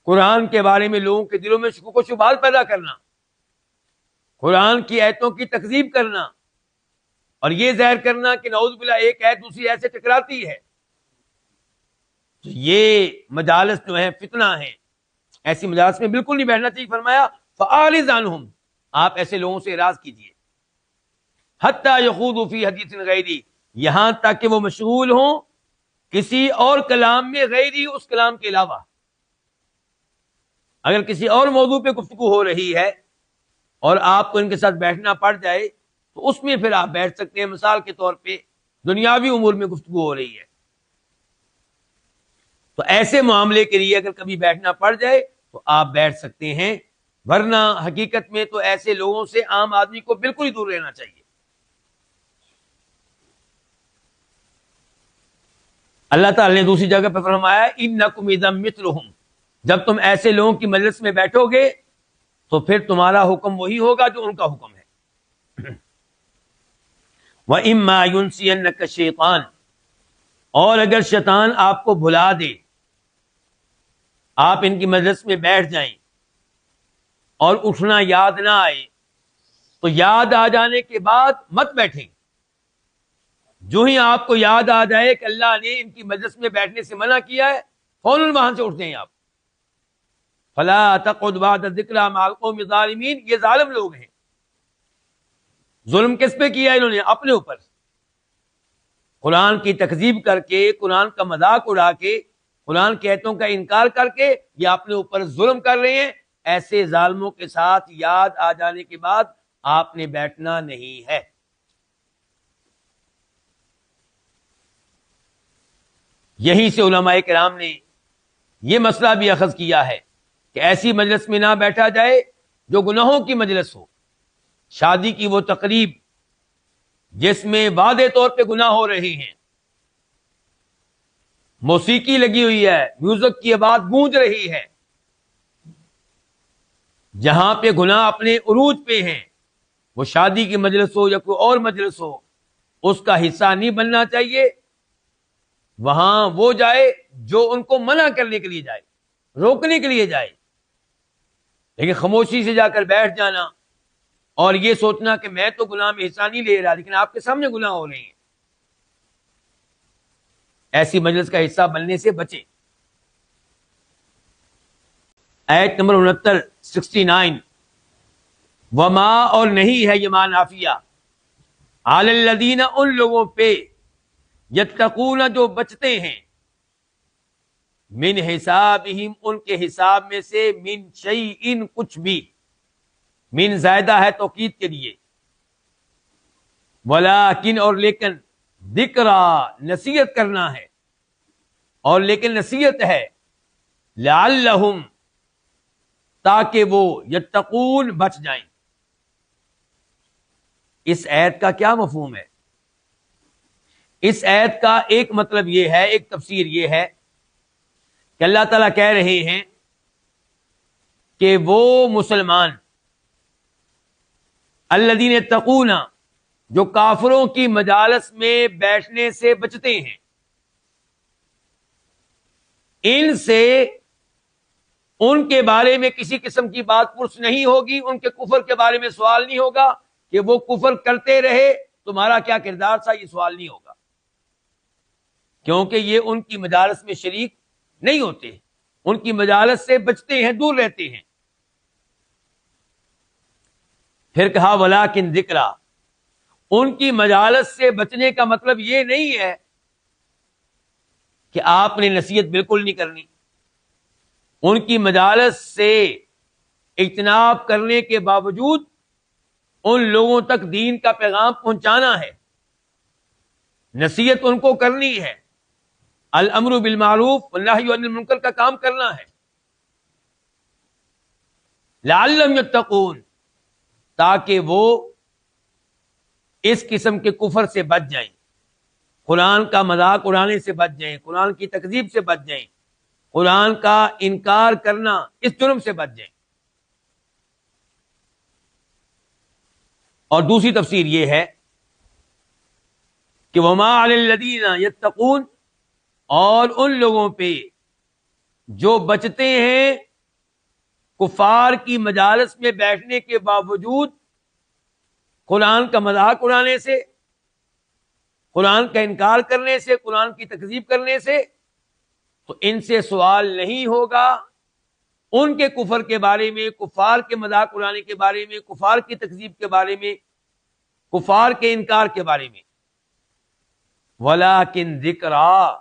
قرآن کے بارے میں لوگوں کے دلوں میں شکوک و شبہات پیدا کرنا، قرآن کی آیتوں کی تکذیب کرنا، اور یہ ظاہر کرنا کہ نعوذ باللہ ایک آیت دوسری آیت سے ٹکراتی ہے۔ تو یہ مجالس جو ہیں فتنہ ہیں، ایسی مجالس میں بالکل نہیں بیٹھنا چاہیے۔ فرمایا فَأَعْرِضْ عَنْهُمْ، آپ ایسے لوگوں سے اعراض کیجیے، حَتَّى يَخُوضُوا فِي حَدِيثٍ غَيْرِهِ، یہاں تک کہ وہ مشغول ہوں کسی اور کلام میں، غیری اس کلام کے علاوہ۔ اگر کسی اور موضوع پہ گفتگو ہو رہی ہے اور آپ کو ان کے ساتھ بیٹھنا پڑ جائے تو اس میں پھر آپ بیٹھ سکتے ہیں، مثال کے طور پہ دنیاوی امور میں گفتگو ہو رہی ہے تو ایسے معاملے کے لیے اگر کبھی بیٹھنا پڑ جائے تو آپ بیٹھ سکتے ہیں، ورنہ حقیقت میں تو ایسے لوگوں سے عام آدمی کو بالکل ہی دور رہنا چاہیے۔ اللہ تعالی نے دوسری جگہ پہ فرمایا انکم اذا مثلہم، جب تم ایسے لوگوں کی مجلس میں بیٹھو گے تو پھر تمہارا حکم وہی ہوگا جو ان کا حکم ہے۔ وَإِمَّا يُنْسِيَنَّكَ الشَّيْطَانُ، اور اگر شیطان آپ کو بھلا دے، آپ ان کی مجلس میں بیٹھ جائیں اور اٹھنا یاد نہ آئے تو یاد آ جانے کے بعد مت بیٹھیں، جو ہی آپ کو یاد آ جائے کہ اللہ نے ان کی مجلس میں بیٹھنے سے منع کیا ہے، فوراً وہاں سے اٹھ جائیں آپ۔ فَلَا تَقْعُدْ بَعْدَ الذِّكْرَىٰ مَعَ الْقَوْمِ الظَّالِمِينَ، یہ ظالم لوگ ہیں۔ ظلم کس پہ کیا انہوں نے؟ اپنے اوپر، قرآن کی تکذیب کر کے، قرآن کا مذاق اڑا کے، قرآن کی آیتوں کا انکار کر کے یہ اپنے اوپر ظلم کر رہے ہیں۔ ایسے ظالموں کے ساتھ یاد آ جانے کے بعد آپ نے بیٹھنا نہیں ہے۔ یہیں سے علماء کرام نے یہ مسئلہ بھی اخذ کیا ہے کہ ایسی مجلس میں نہ بیٹھا جائے جو گناہوں کی مجلس ہو، شادی کی وہ تقریب جس میں واضح طور پہ گناہ ہو رہے ہیں، موسیقی لگی ہوئی ہے، میوزک کی آواز گونج رہی ہے، جہاں پہ گناہ اپنے عروج پہ ہیں، وہ شادی کی مجلس ہو یا کوئی اور مجلس ہو، اس کا حصہ نہیں بننا چاہیے. وہاں وہ جائے جو ان کو منع کرنے کے لیے جائے، روکنے کے لیے جائے. لیکن خاموشی سے جا کر بیٹھ جانا اور یہ سوچنا کہ میں تو گناہ میں حصہ نہیں لے رہا، لیکن آپ کے سامنے گناہ ہو رہے ہیں، ایسی مجلس کا حصہ بننے سے بچیں. آیت نمبر 69 وما، اور نہیں ہے یہ ماں نافیہ، علی الذین، ان لوگوں پہ، یتقون، جو بچتے ہیں، من حسابہم، ان کے حساب میں سے، من شیئن، کچھ بھی، من زائدہ ہے توکید کے لیے، ولیکن، اور لیکن، ذکرا، نصیحت کرنا ہے، اور لیکن نصیحت ہے، لعلہم، تاکہ وہ، یتقون، بچ جائیں. اس آیت کا کیا مفہوم ہے؟ اس آیت کا ایک مطلب یہ ہے، ایک تفسیر یہ ہے کہ اللہ تعالیٰ کہہ رہے ہیں کہ وہ مسلمان، الذین یتقون، جو کافروں کی مجالس میں بیٹھنے سے بچتے ہیں، ان سے، ان کے بارے میں کسی قسم کی بات پرس نہیں ہوگی، ان کے کفر کے بارے میں سوال نہیں ہوگا کہ وہ کفر کرتے رہے تمہارا کیا کردار تھا، یہ سوال نہیں ہوگا، کیونکہ یہ ان کی مجالس میں شریک نہیں ہوتے، ان کی مجالس سے بچتے ہیں، دور رہتے ہیں. پھر کہا ولیکن ذکرا، ان کی مجالس سے بچنے کا مطلب یہ نہیں ہے کہ آپ نے نصیحت بالکل نہیں کرنی. ان کی مجالس سے اجتناب کرنے کے باوجود ان لوگوں تک دین کا پیغام پہنچانا ہے، نصیحت ان کو کرنی ہے، الامر بالمعروف والنہی عن المنکر کا کام کرنا ہے، لعلہم یتقون، تاکہ وہ اس قسم کے کفر سے بچ جائیں، قرآن کا مذاق اڑانے سے بچ جائیں، قرآن کی تکذیب سے بچ جائیں، قرآن کا انکار کرنا، اس جرم سے بچ جائیں. اور دوسری تفسیر یہ ہے کہ وما علی الذین یتقون، اور ان لوگوں پہ جو بچتے ہیں کفار کی مجالس میں بیٹھنے کے باوجود قرآن کا مذاق اڑانے سے، قرآن کا انکار کرنے سے، قرآن کی تکذیب کرنے سے، تو ان سے سوال نہیں ہوگا ان کے کفر کے بارے میں، کفار کے مذاق اڑانے کے بارے میں، کفار کی تکذیب کے بارے میں، کفار کے انکار کے بارے میں. ولیکن ذکرا،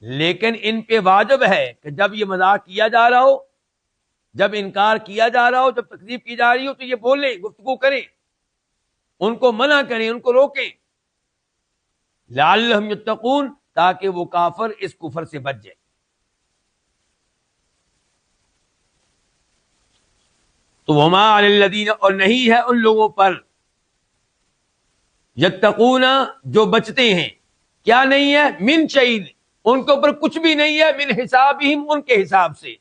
لیکن ان پہ واجب ہے کہ جب یہ مذاق کیا جا رہا ہو، جب انکار کیا جا رہا ہو، جب تکذیب کی جا رہی ہو، تو یہ بولیں، گفتگو کریں، ان کو منع کریں، ان کو روکیں، لعلہم یتقون، تاکہ وہ کافر اس کفر سے بچ جائے. تو وما علی الذین، اور نہیں ہے ان لوگوں پر، یتقون، جو بچتے ہیں، کیا نہیں ہے، من شیء، ان کے اوپر کچھ بھی نہیں ہے، من حسابہم، ان کے حساب سے،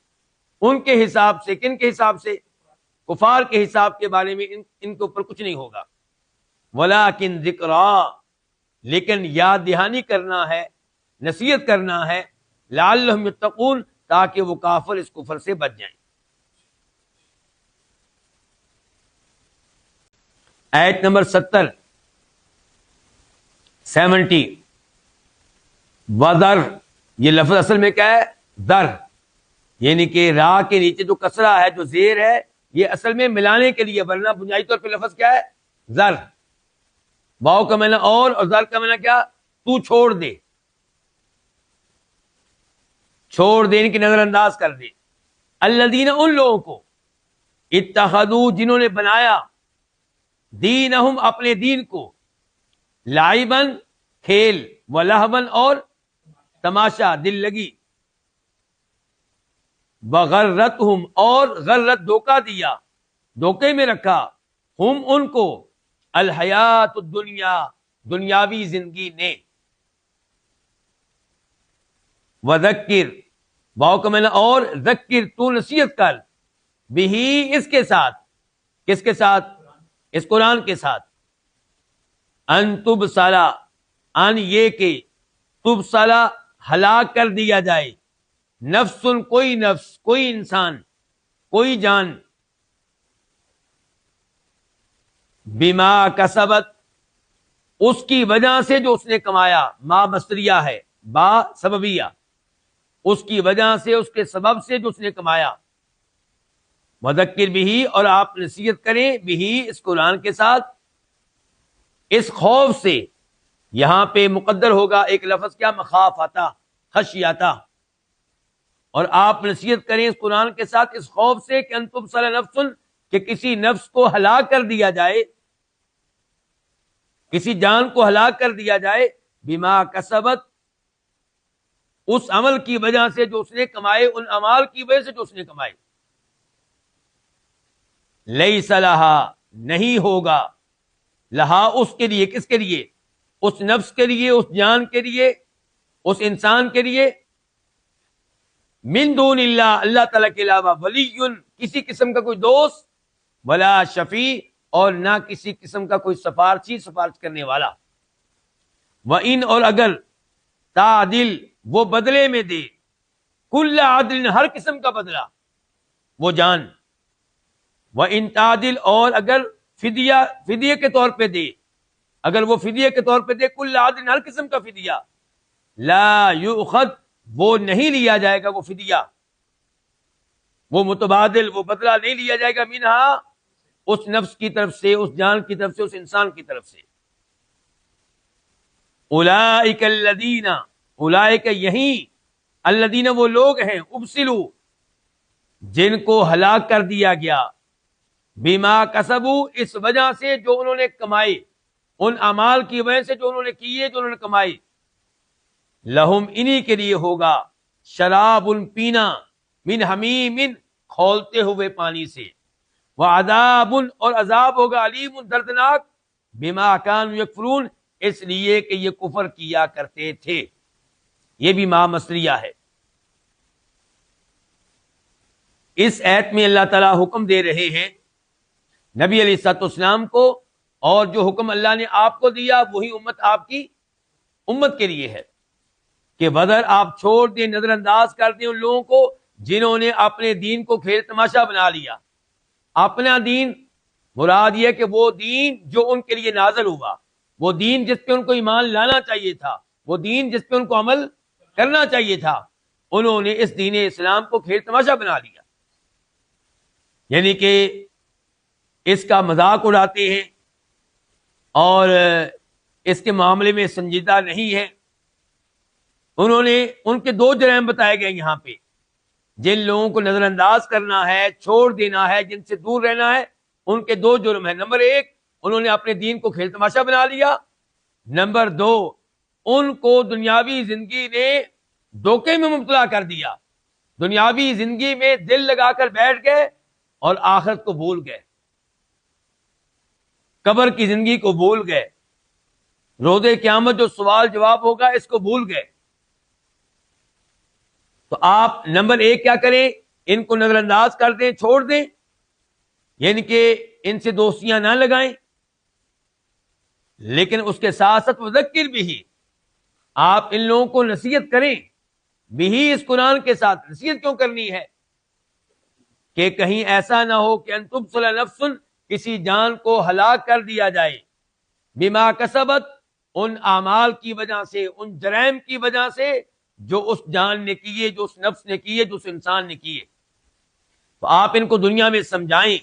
ان کے حساب سے، کن کے حساب سے، کفار کے حساب کے بارے میں ان کے اوپر کچھ نہیں ہوگا. ولیکن ذکرا، لیکن یاد دہانی کرنا ہے، نصیحت کرنا ہے، لعلہم یتقون، تاکہ وہ کافر اس کفر سے بچ جائیں. آیت نمبر 70 وَذَرْ، یہ لفظ اصل میں کیا ہے، در، یعنی کہ را کے نیچے جو کسرہ ہے، جو زیر ہے، یہ اصل میں ملانے کے لیے، ورنہ بنیادی طور پہ لفظ کیا ہے، ذر. واؤ کا معنی اور ذر کا معنی کیا، تو چھوڑ دے، چھوڑ دینے کی نظر انداز کر دے. الذین، ان لوگوں کو، اتخذوا، جنہوں نے بنایا، دینہم، اپنے دین کو، لعباً، کھیل، ولہواً، اور تماشا، دل لگی، وغرتہم، اور غرت، دھوکہ دیا، دھوکے میں رکھا، ہم، ان کو، الحیات الدنیا، دنیاوی زندگی نے. وذکر، واو کا معنی اور، ذکر تو نصیحت کر، بہی اس کے ساتھ، کس کے ساتھ؟ اس قرآن کے ساتھ، ان تبصلا، ان یہ کہ تبصلا ہلاک کر دیا جائے، نفس کوئی نفس، کوئی انسان، کوئی جان، بما کسبت اس کی وجہ سے جو اس نے کمایا، ما مصدریہ ہے، با سببیہ، اس کی وجہ سے، اس کے سبب سے جو اس نے کمایا، وذکر بھی، اور آپ نصیحت کریں بھی اس قرآن کے ساتھ، اس خوف سے، یہاں پہ مقدر ہوگا ایک لفظ کیا؟ مخافتا، خشیاتا، اور آپ نصیحت کریں اس قرآن کے ساتھ اس خوف سے کہ ان تبصر نفس، کہ کسی نفس کو ہلاک کر دیا جائے، کسی جان کو ہلاک کر دیا جائے، بما کسبت اس عمل کی وجہ سے جو اس نے کمائے، ان اعمال کی وجہ سے جو اس نے کمائے، لیس لہا نہیں ہوگا، لہا اس کے لیے، کس کے لیے؟ اس نفس کے لیے، اس جان کے لیے، اس انسان کے لیے، من دون اللہ اللہ تعالیٰ کے علاوہ، ولی کسی قسم کا کوئی دوست، ولا شفیع اور نہ کسی قسم کا کوئی سفارشی، سفارش کرنے والا، وَإِنْ اور اگر، تعدل وہ بدلے میں دے، کل عدل ہر قسم کا بدلہ، وہ جان، وَإِنْ تعدل اور اگر فدیہ کے طور پہ دے، اگر وہ فدیہ کے طور پہ دے، کل عدل ہر قسم کا فدیہ، لا یؤخذ وہ نہیں لیا جائے گا، وہ فدیہ، وہ متبادل، وہ بدلہ نہیں لیا جائے گا، منہا اس نفس کی طرف سے، اس جان کی طرف سے، اس انسان کی طرف سے، اولئک الذین، اولئک یہی، الذین وہ لوگ ہیں، ابسلوا جن کو ہلاک کر دیا گیا، بما کسبوا اس وجہ سے جو انہوں نے کمائے، ان اعمال کی وجہ سے جو انہوں نے کیے، جو انہوں نے کمائے، لہم انہی کے لیے ہوگا، شراب پینا، من حمیم کھولتے ہوئے پانی سے، وعذاب اور عذاب ہوگا، علیم دردناک، بما کانوا یکفرون اس لیے کہ یہ کفر کیا کرتے تھے، یہ بھی ما مصدریہ ہے۔ اس ایت میں اللہ تعالیٰ حکم دے رہے ہیں نبی علیہ الصلوۃ والسلام کو، اور جو حکم اللہ نے آپ کو دیا وہی امت آپ کی امت کے لیے ہے، کہ بدر آپ چھوڑ دیں، نظر انداز کر دیں ان لوگوں کو جنہوں نے اپنے دین کو کھیل تماشا بنا لیا۔ اپنا دین مراد یہ کہ وہ دین جو ان کے لیے نازل ہوا، وہ دین جس پہ ان کو ایمان لانا چاہیے تھا، وہ دین جس پہ ان کو عمل کرنا چاہیے تھا، انہوں نے اس دین اسلام کو کھیل تماشا بنا لیا، یعنی کہ اس کا مذاق اڑاتے ہیں اور اس کے معاملے میں سنجیدہ نہیں ہے۔ انہوں نے ان کے دو جرائم بتائے گئے یہاں پہ، جن لوگوں کو نظر انداز کرنا ہے، چھوڑ دینا ہے، جن سے دور رہنا ہے، ان کے دو جرم ہیں۔ نمبر ایک، انہوں نے اپنے دین کو کھیل تماشا بنا لیا۔ نمبر دو، ان کو دنیاوی زندگی نے دھوکے میں مبتلا کر دیا، دنیاوی زندگی میں دل لگا کر بیٹھ گئے اور آخرت کو بھول گئے، قبر کی زندگی کو بھول گئے، روز قیامت جو سوال جواب ہوگا اس کو بھول گئے۔ تو آپ نمبر ایک کیا کریں؟ ان کو نظر انداز کر دیں، چھوڑ دیں، یعنی کہ ان سے دوستیاں نہ لگائیں، لیکن اس کے ساتھ ساتھ وذکر بھی، آپ ان لوگوں کو نصیحت کریں، بھی اس قرآن کے ساتھ نصیحت کیوں کرنی ہے؟ کہ کہیں ایسا نہ ہو کہ ان تبصر نفس کسی جان کو ہلاک کر دیا جائے، بما کسبت ان اعمال کی وجہ سے، ان جرائم کی وجہ سے جو اس جان نے کیے، جو اس نفس نے کیے، جو اس انسان نے کیے۔ تو آپ ان کو دنیا میں سمجھائیں،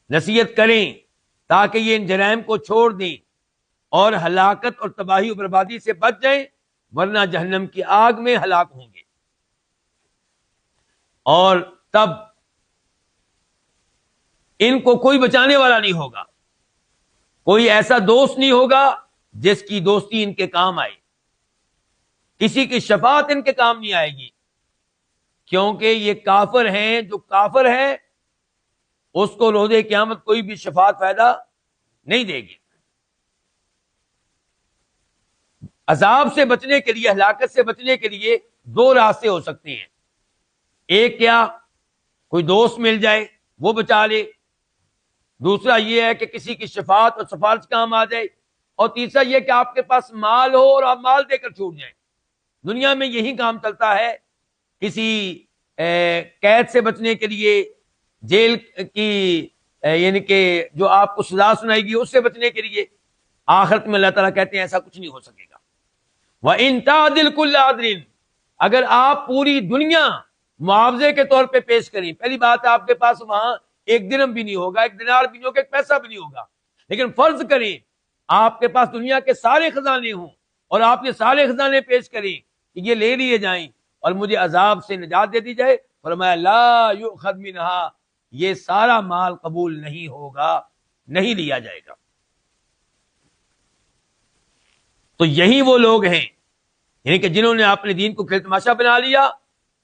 نصیحت کریں تاکہ یہ ان جرائم کو چھوڑ دیں اور ہلاکت اور تباہی و بربادی سے بچ جائیں، ورنہ جہنم کی آگ میں ہلاک ہوں گے۔ اور تب ان کو کوئی بچانے والا نہیں ہوگا، کوئی ایسا دوست نہیں ہوگا جس کی دوستی ان کے کام آئے، کسی کی شفاعت ان کے کام نہیں آئے گی، کیونکہ یہ کافر ہیں۔ جو کافر ہے اس کو روز قیامت کوئی بھی شفاعت فائدہ نہیں دے گی۔ عذاب سے بچنے کے لیے، ہلاکت سے بچنے کے لیے دو راستے ہو سکتے ہیں. ایک کیا، کوئی دوست مل جائے وہ بچا لے. دوسرا یہ ہے کہ کسی کی شفاعت اور سفارش کام آ جائے. اور تیسرا یہ کہ آپ کے پاس مال ہو اور آپ مال دے کر چھوٹ جائیں. دنیا میں یہی کام چلتا ہے. کسی قید سے بچنے کے لیے، جیل کی یعنی کہ جو آپ کو سزا سنائے گی اس سے بچنے کے لیے. آخرت میں اللہ تعالیٰ کہتے ہیں ایسا کچھ نہیں ہو سکے گا. وَإِن تَعْدِلْ كُلَّ عَدْلٍ، اگر آپ پوری دنیا معاوضے کے طور پہ پیش کریں. پہلی بات ہے آپ کے پاس وہاں ایک درہم بھی نہیں ہوگا، ایک دینار بھی نہیں ہوگا، ایک پیسہ بھی نہیں ہوگا. لیکن فرض کریں آپ کے پاس دنیا کے سارے خزانے ہوں اور آپ یہ سارے خزانے پیش کریں کہ یہ لے لیے جائیں اور مجھے عذاب سے نجات دے دی جائے. فرمایا لا یؤخذ منہا، یہ سارا مال قبول نہیں ہوگا، نہیں لیا جائے گا. تو یہی وہ لوگ ہیں یعنی کہ جنہوں نے اپنے دین کو کھیل تماشا بنا لیا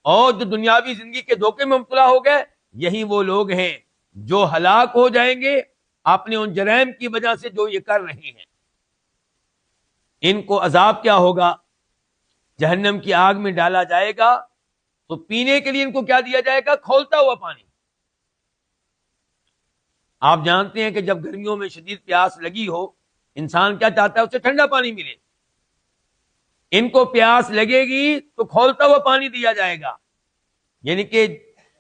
اور جو دنیاوی زندگی کے دھوکے میں مبتلا ہو گئے. یہی وہ لوگ ہیں جو ہلاک ہو جائیں گے اپنے ان جرائم کی وجہ سے جو یہ کر رہے ہیں. ان کو عذاب کیا ہوگا؟ جہنم کی آگ میں ڈالا جائے گا تو پینے کے لیے ان کو کیا دیا جائے گا؟ کھولتا ہوا پانی. آپ جانتے ہیں کہ جب گرمیوں میں شدید پیاس لگی ہو انسان کیا چاہتا ہے؟ اسے ٹھنڈا پانی ملے. ان کو پیاس لگے گی تو کھولتا ہوا پانی دیا جائے گا، یعنی کہ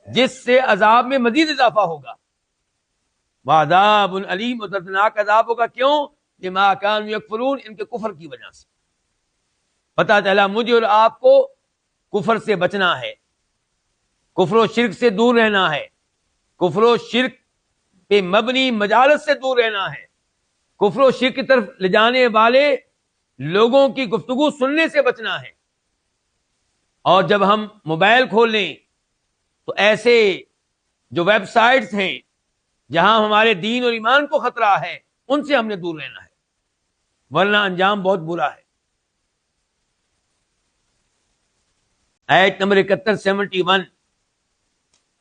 جس سے عذاب میں مزید اضافہ ہوگا. وعذاب علیم، دردناک عذاب ہوگا. کیوں؟ بما كانوا یکفرون، ان کے کفر کی وجہ سے. پتہ چلا مجھے اور آپ کو کفر سے بچنا ہے، کفر و شرک سے دور رہنا ہے، کفر و شرک پہ مبنی مجالس سے دور رہنا ہے، کفر و شرک کی طرف لے جانے والے لوگوں کی گفتگو سننے سے بچنا ہے. اور جب ہم موبائل کھولیں تو ایسے جو ویب سائٹس ہیں جہاں ہمارے دین اور ایمان کو خطرہ ہے ان سے ہم نے دور رہنا ہے، ورنہ انجام بہت برا ہے. آیت نمبر 71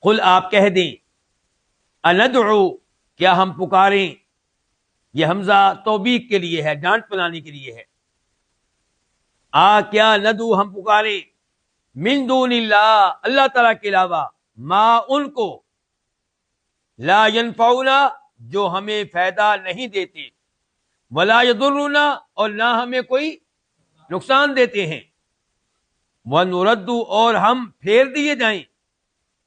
قل، آپ کہہ دیں، اندعو، کیا ہم پکاریں. یہ حمزہ توبیخ کے لیے ہے، ڈانٹ پلانے کے لیے ہے. کیا ندعو، ہم پکاریں، من دون اللہ، اللہ تعالیٰ کے علاوہ، ما، ان کو، لا ینفعونا، جو ہمیں فائدہ نہیں دیتے، ولا یضرنا، اور نہ ہمیں کوئی نقصان دیتے ہیں. وَنُرَدُّ، اور ہم پھیر دیے جائیں.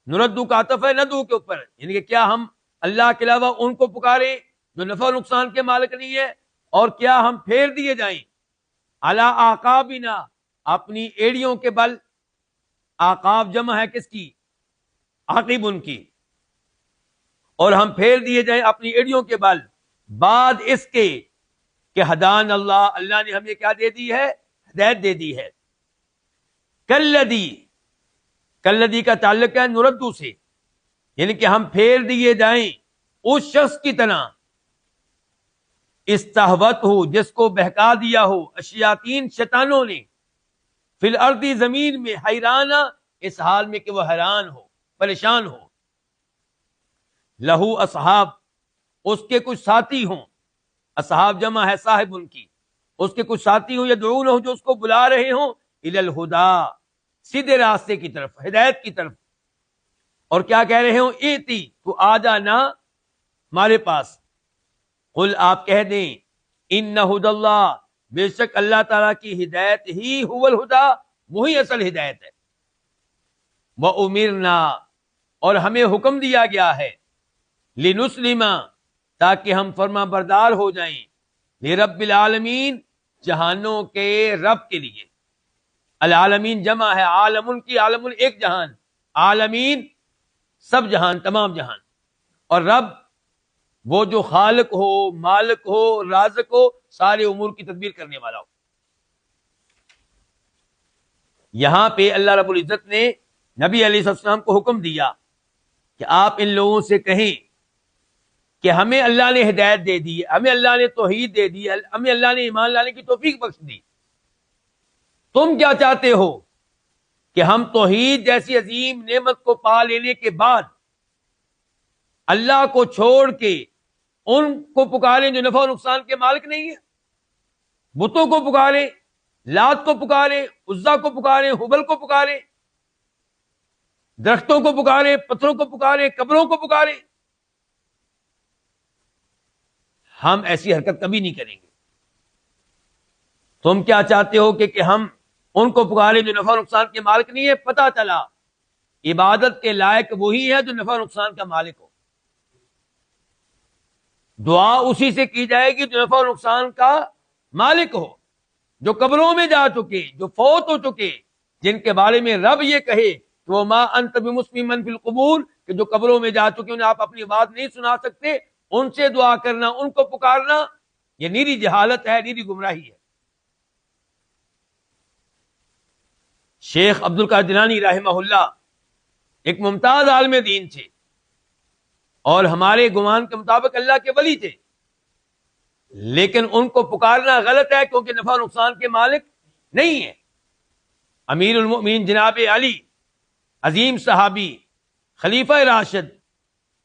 نردو کا عطف ہے ندو کے اوپر، یعنی کہ کیا ہم اللہ کے علاوہ ان کو پکاریں جو نفع و نقصان کے مالک نہیں ہے، اور کیا ہم پھیر دیے جائیں علی اعقابنا، اپنی ایڑیوں کے بل. اعقاب جمع ہے کس کی؟ عقب، ان کی. اور ہم پھیر دیے جائیں اپنی ایڑیوں کے بل بعد اس کے کہ ہدان اللہ، اللہ نے ہمیں کیا دے دی ہے؟ ہدایت دے دی ہے. کلدی کا تعلق ہے نردو سے، یعنی کہ ہم پھیر دیے جائیں اس شخص کی طرح استہوت ہو، جس کو بہکا دیا ہو الشیاطین، شیطانوں نے، فی الارض، زمین میں، حیرانہ، اس حال میں کہ وہ حیران ہو، پریشان ہو. لہو اصحاب، اس کے کچھ ساتھی ہوں. اصحاب جمع ہے صاحب، ان کی. اس کے کچھ ساتھی ہوں یدعونہ، جو اس کو بلا رہے ہوں الی الہدی، سیدھے راستے کی طرف، ہدایت کی طرف. اور کیا کہہ رہے ہوں؟ ایتی، تو آ جانا ہمارے پاس. قل، آپ کہہ دیں، ان ہدی اللہ، بے شک اللہ تعالیٰ کی ہدایت ہی هو الہدی، وہی اصل ہدایت ہے. وَأُمِرْنَا، اور ہمیں حکم دیا گیا ہے، لِنُسْلِمَ، تاکہ ہم فرما بردار ہو جائیں، لِرَبِّ العالمین، جہانوں کے رب کے لیے. العالمین جمع ہے عالم کی، عالم ایک جہان، عالمین سب جہان، تمام جہان. اور رب وہ جو خالق ہو، مالک ہو، رازق ہو، سارے امور کی تدبیر کرنے والا ہو. یہاں پہ اللہ رب العزت نے نبی علیہ السلام کو حکم دیا کہ آپ ان لوگوں سے کہیں کہ ہمیں اللہ نے ہدایت دے دی، ہمیں اللہ نے توحید دے دی، ہمیں اللہ نے ایمان لانے کی توفیق بخش دی. تم کیا چاہتے ہو کہ ہم توحید جیسی عظیم نعمت کو پا لینے کے بعد اللہ کو چھوڑ کے ان کو پکاریں جو نفع و نقصان کے مالک نہیں ہے، بتوں کو پکاریں لات کو پکارے، عزا کو پکارے، ہبل کو پکارے، درختوں کو پکارے، پتھروں کو پکارے، قبروں کو پکارے، ہم ایسی حرکت کبھی نہیں کریں گے۔ تم کیا چاہتے ہو کہ ہم ان کو پکارے جو نفع نقصان کے مالک نہیں ہے؟ پتہ چلا عبادت کے لائق وہی ہے جو نفع نقصان کا مالک ہو۔ دعا اسی سے کی جائے گی جو نفع نقصان کا مالک ہو، جو قبروں میں جا چکے، جو فوت ہو چکے، جن کے بارے میں رب یہ کہے کہ وہ ما انت بمسمع من فی القبور، کہ جو قبروں میں جا چکے انہیں آپ اپنی بات نہیں سنا سکتے، ان سے دعا کرنا، ان کو پکارنا، یہ نیری جہالت ہے، نیری گمراہی ہے۔ شیخ عبد القادر جیلانی رحمہ اللہ ایک ممتاز عالم دین تھے اور ہمارے گمان کے مطابق اللہ کے ولی تھے، لیکن ان کو پکارنا غلط ہے کیونکہ نفع نقصان کے مالک نہیں ہے۔ امیر المؤمنین جناب علی، عظیم صحابی، خلیفہ راشد،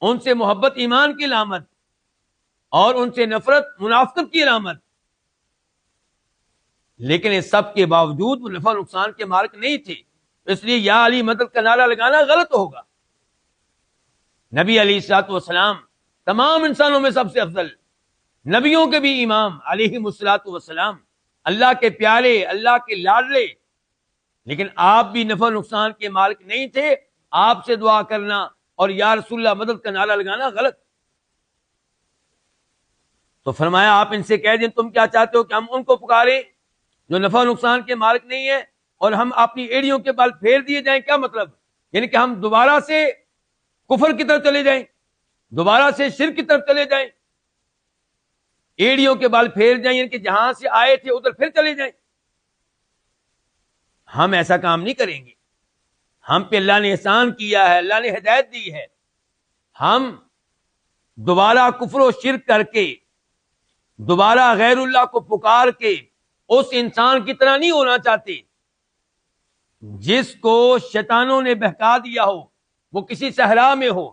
ان سے محبت ایمان کی علامت اور ان سے نفرت منافقت کی علامت، لیکن اس سب کے باوجود وہ نفع نقصان کے مالک نہیں تھے، اس لیے یا علی مدد کا نعرہ لگانا غلط ہوگا۔ نبی علیہ الصلوۃ والسلام تمام انسانوں میں سب سے افضل، نبیوں کے بھی امام علیہ الصلوۃ والسلام، اللہ کے پیارے، اللہ کے لاڈلے، لیکن آپ بھی نفع نقصان کے مالک نہیں تھے۔ آپ سے دعا کرنا اور یا رسول اللہ مدد کا نعرہ لگانا غلط۔ تو فرمایا آپ ان سے کہہ دیں تم کیا چاہتے ہو کہ ہم ان کو پکاریں جو نفع نقصان کے مالک نہیں ہے اور ہم اپنی ایڑیوں کے بال پھیر دیے جائیں؟ کیا مطلب؟ یعنی کہ ہم دوبارہ سے کفر کی طرف چلے جائیں، دوبارہ سے شرک کی طرف چلے جائیں، ایڑیوں کے بال پھیر جائیں، یعنی کہ جہاں سے آئے تھے ادھر پھر چلے جائیں؟ ہم ایسا کام نہیں کریں گے۔ ہم پہ اللہ نے احسان کیا ہے، اللہ نے ہدایت دی ہے، ہم دوبارہ کفر و شرک کر کے، دوبارہ غیر اللہ کو پکار کے اس انسان کی طرح نہیں ہونا چاہتے جس کو شیطانوں نے بہکا دیا ہو، وہ کسی صحرا میں ہو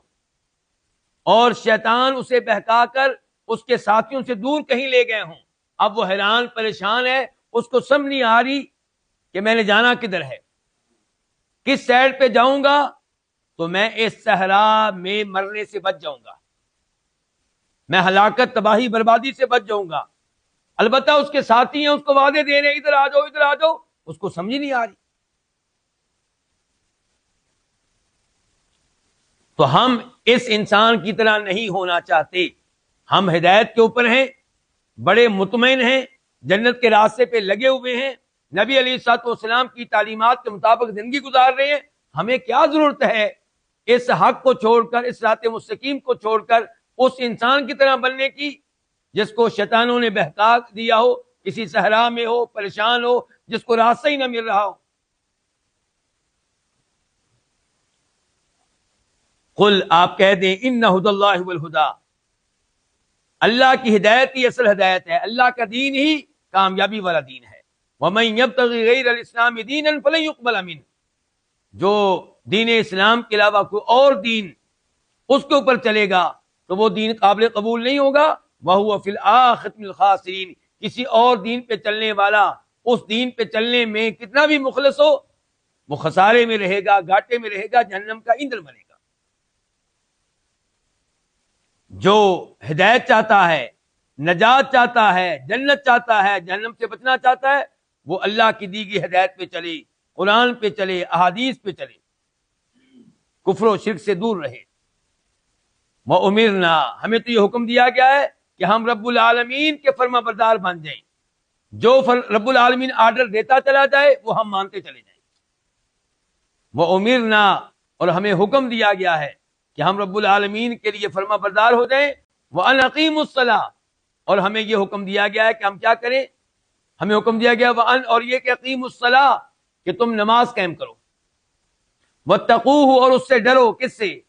اور شیطان اسے بہکا کر اس کے ساتھیوں سے دور کہیں لے گئے ہوں، اب وہ حیران پریشان ہے، اس کو سمجھ نہیں آ رہی کہ میں نے جانا کدھر ہے، کس سائڈ پہ جاؤں گا تو میں اس صحرا میں مرنے سے بچ جاؤں گا، میں ہلاکت، تباہی، بربادی سے بچ جاؤں گا۔ البتہ اس کے ساتھی ہیں، اس کو وعدے دے رہے ہیں ادھر آ جاؤ، ادھر آ جاؤ، اس کو سمجھ نہیں آ رہی۔ تو ہم اس انسان کی طرح نہیں ہونا چاہتے، ہم ہدایت کے اوپر ہیں، بڑے مطمئن ہیں، جنت کے راستے پہ لگے ہوئے ہیں، نبی علیہ الصلوۃ والسلام کی تعلیمات کے مطابق زندگی گزار رہے ہیں۔ ہمیں کیا ضرورت ہے اس حق کو چھوڑ کر، اس صراط مستقیم کو چھوڑ کر اس انسان کی طرح بننے کی جس کو شیطانوں نے بہکا دیا ہو، کسی صحرا میں ہو، پریشان ہو، جس کو راستہ ہی نہ مل رہا ہو۔ قل، آپ کہہ دیں، ان ھدی اللہ ھو الھدی، اللہ کی ہدایت ہی اصل ہدایت ہے، اللہ کا دین ہی کامیابی والا دین ہے۔ ومن یبتغی غیر الاسلام دینا فلن یقبل منہ، جو دین اسلام کے علاوہ کوئی اور دین اس کے اوپر چلے گا تو وہ دین قابل قبول نہیں ہوگا۔ وَهُوَ فِي الْآخِرَةِ مِنَ الْخَاسِرِينَ، کسی اور دین پہ چلنے والا اس دین پہ چلنے میں کتنا بھی مخلص ہو، وہ خسارے میں رہے گا، گھاٹے میں رہے گا، جہنم کا ایندھن بنے گا۔ جو ہدایت چاہتا ہے، نجات چاہتا ہے، جنت چاہتا ہے، جہنم سے بچنا چاہتا ہے، وہ اللہ کی دی گئی ہدایت پہ چلے، قرآن پہ چلے، احادیث پہ چلے، کفر و شرک سے دور رہے۔ وَأُمِرْنَا، ہمیں تو یہ حکم دیا گیا ہے کہ ہم رب العالمین کے فرما بردار بن جائیں، جو رب العالمین آرڈر دیتا چلا جائے وہ ہم مانتے چلے جائیں۔ وَأُمِرْنَا، اور ہمیں حکم دیا گیا ہے کہ ہم رب العالمین کے لیے فرما بردار ہو جائیں۔ وَأَنْ أَقِيمُوا الصَّلَاةَ، اور ہمیں یہ حکم دیا گیا ہے کہ ہم کیا کریں، ہمیں حکم دیا گیا وَأَنْ، اور یہ کہ أَقِيمُوا الصَّلَاةَ، کہ تم نماز قائم کرو۔ وَاتَّقُوهُ، اور اس سے ڈرو، کس سے؟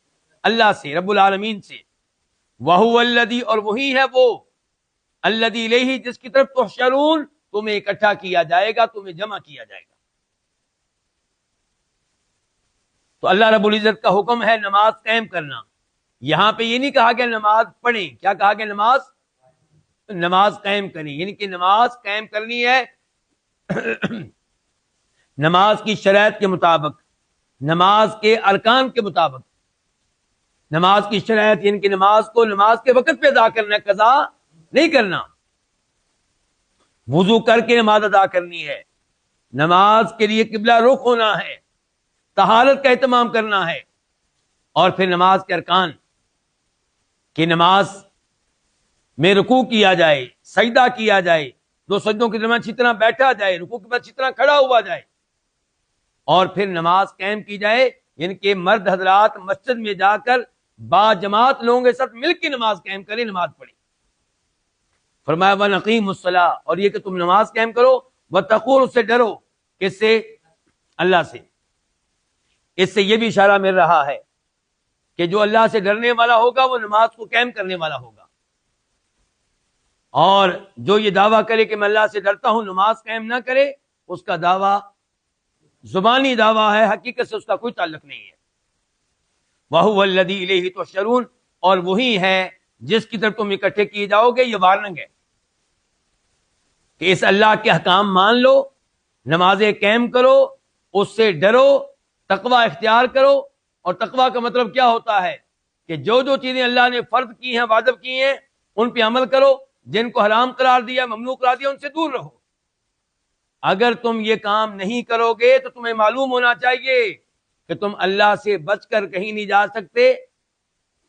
اللہ سے، رب العالمین سے۔ وَهُوَ الَّذِي، اور وہی ہے وہ، الَّذِي إِلَيْهِ، جس کی طرف تحشرون، تمہیں اکٹھا کیا جائے گا، تمہیں جمع کیا جائے گا۔ تو اللہ رب العزت کا حکم ہے نماز قائم کرنا۔ یہاں پہ یہ نہیں کہا گیا نماز پڑھیں، کیا کہا گیا؟ نماز قائم کریں، یعنی کہ نماز قائم کرنی ہے، نماز کی شرائط کے مطابق، نماز کے ارکان کے مطابق، نماز کی شرائط یعنی کہ نماز کو نماز کے وقت پہ ادا کرنا ہے، قضا نہیں کرنا، وضو کر کے نماز ادا کرنی ہے، نماز کے لیے قبلہ رخ ہونا ہے، طہارت کا اہتمام کرنا ہے، اور پھر نماز کے ارکان کہ نماز میں رکوع کیا جائے، سجدہ کیا جائے، دو سجدوں کے درمیان اچھی طرح بیٹھا جائے، رکوع کے بعد اچھی طرح کھڑا ہوا جائے، اور پھر نماز قائم کی جائے، یعنی کہ مرد حضرات مسجد میں جا کر با جماعت لوگوں کے ساتھ مل کے نماز قائم کریں، نماز پڑھیں۔ فرمایا وَنَقِيمُ الصَّلَاةَ، اور یہ کہ تم نماز قائم کرو، وَتَقُولُ، اس سے ڈرو، کس سے؟ اللہ سے۔ اس سے یہ بھی اشارہ مل رہا ہے کہ جو اللہ سے ڈرنے والا ہوگا وہ نماز کو قائم کرنے والا ہوگا، اور جو یہ دعویٰ کرے کہ میں اللہ سے ڈرتا ہوں نماز قائم نہ کرے، اس کا دعویٰ زبانی دعویٰ ہے، حقیقت سے اس کا کوئی تعلق نہیں ہے۔ وَهُوَ الَّذِي إِلَيْهِ تُحْشَرُونَ، اور وہی ہے جس کی طرف تم اکٹھے کیے جاؤ گے۔ یہ وارننگ ہے کہ اس اللہ کے احکام مان لو، نمازیں قائم کرو، اس سے ڈرو، تقوی اختیار کرو۔ اور تقوی کا مطلب کیا ہوتا ہے کہ جو جو چیزیں اللہ نے فرض کی ہیں، واجب کی ہیں، ان پہ عمل کرو، جن کو حرام قرار دیا، ممنوع قرار دیا، ان سے دور رہو۔ اگر تم یہ کام نہیں کرو گے تو تمہیں معلوم ہونا چاہیے کہ تم اللہ سے بچ کر کہیں نہیں جا سکتے۔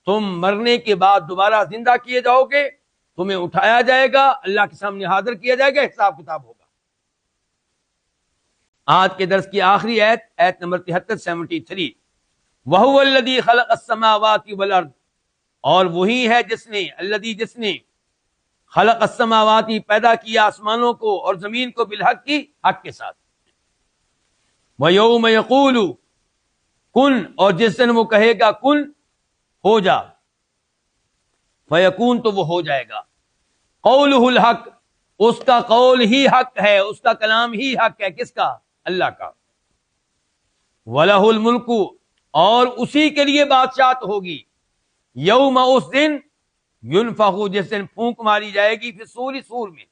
تم مرنے کے بعد دوبارہ زندہ کیے جاؤ گے، تمہیں اٹھایا جائے گا، اللہ کے سامنے حاضر کیا جائے گا، حساب کتاب ہوگا۔ آج کے درس کی آخری آیت نمبر 73 73، وَهُوَ الَّذِي خَلَقَ السَّمَاوَاتِ وَالْأَرْضَ، اور وہی ہے جس نے، الذی جس نے، خلق السماوات پیدا کیا آسمانوں کو اور زمین کو بالحق کی، حق کے ساتھ، وَيَوْمَ يَقُولُ کن، اور جس دن وہ کہے گا کن، ہو جا، فَيَكُونُ، تو وہ ہو جائے گا۔ قَوْلُهُ الْحَقُّ، اس کا قول ہی حق ہے، اس کا کلام ہی حق ہے، کس کا؟ اللہ کا۔ وَلَهُ الْمُلْكُ، اور اسی کے لیے بادشاہت ہوگی، یوم، اس دن، ينفخ، جس دن پھونک ماری جائے گی، فی الصور، سور میں،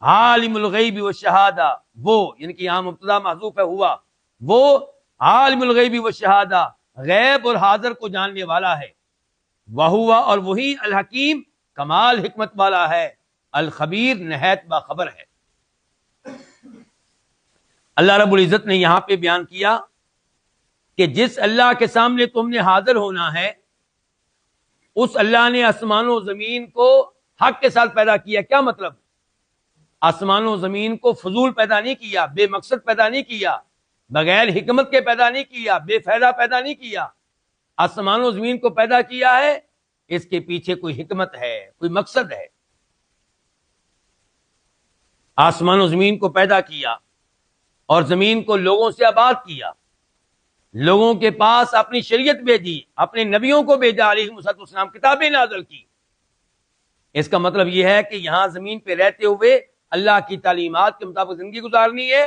عالم الغیب والشہادہ، وہ یعنی کہ یہاں مبتدا محذوف ہے ہوا، وہ عالم الغیب والشہادہ، غیب اور حاضر کو جاننے والا ہے، وہوا، اور وہی الحکیم، کمال حکمت والا ہے، الخبیر، نہایت باخبر ہے۔ اللہ رب العزت نے یہاں پہ بیان کیا کہ جس اللہ کے سامنے تم نے حاضر ہونا ہے، اس اللہ نے آسمان و زمین کو حق کے ساتھ پیدا کیا۔ کیا مطلب؟ آسمان و زمین کو فضول پیدا نہیں کیا، بے مقصد پیدا نہیں کیا، بغیر حکمت کے پیدا نہیں کیا، بے فائدہ پیدا نہیں کیا۔ آسمان و زمین کو پیدا کیا ہے، اس کے پیچھے کوئی حکمت ہے، کوئی مقصد ہے۔ آسمان و زمین کو پیدا کیا اور زمین کو لوگوں سے آباد کیا، لوگوں کے پاس اپنی شریعت بھیجی، اپنے نبیوں کو بھیجا، علیہ السلام، کتابیں نازل کی۔ اس کا مطلب یہ ہے کہ یہاں زمین پہ رہتے ہوئے اللہ کی تعلیمات کے مطابق زندگی گزارنی ہے،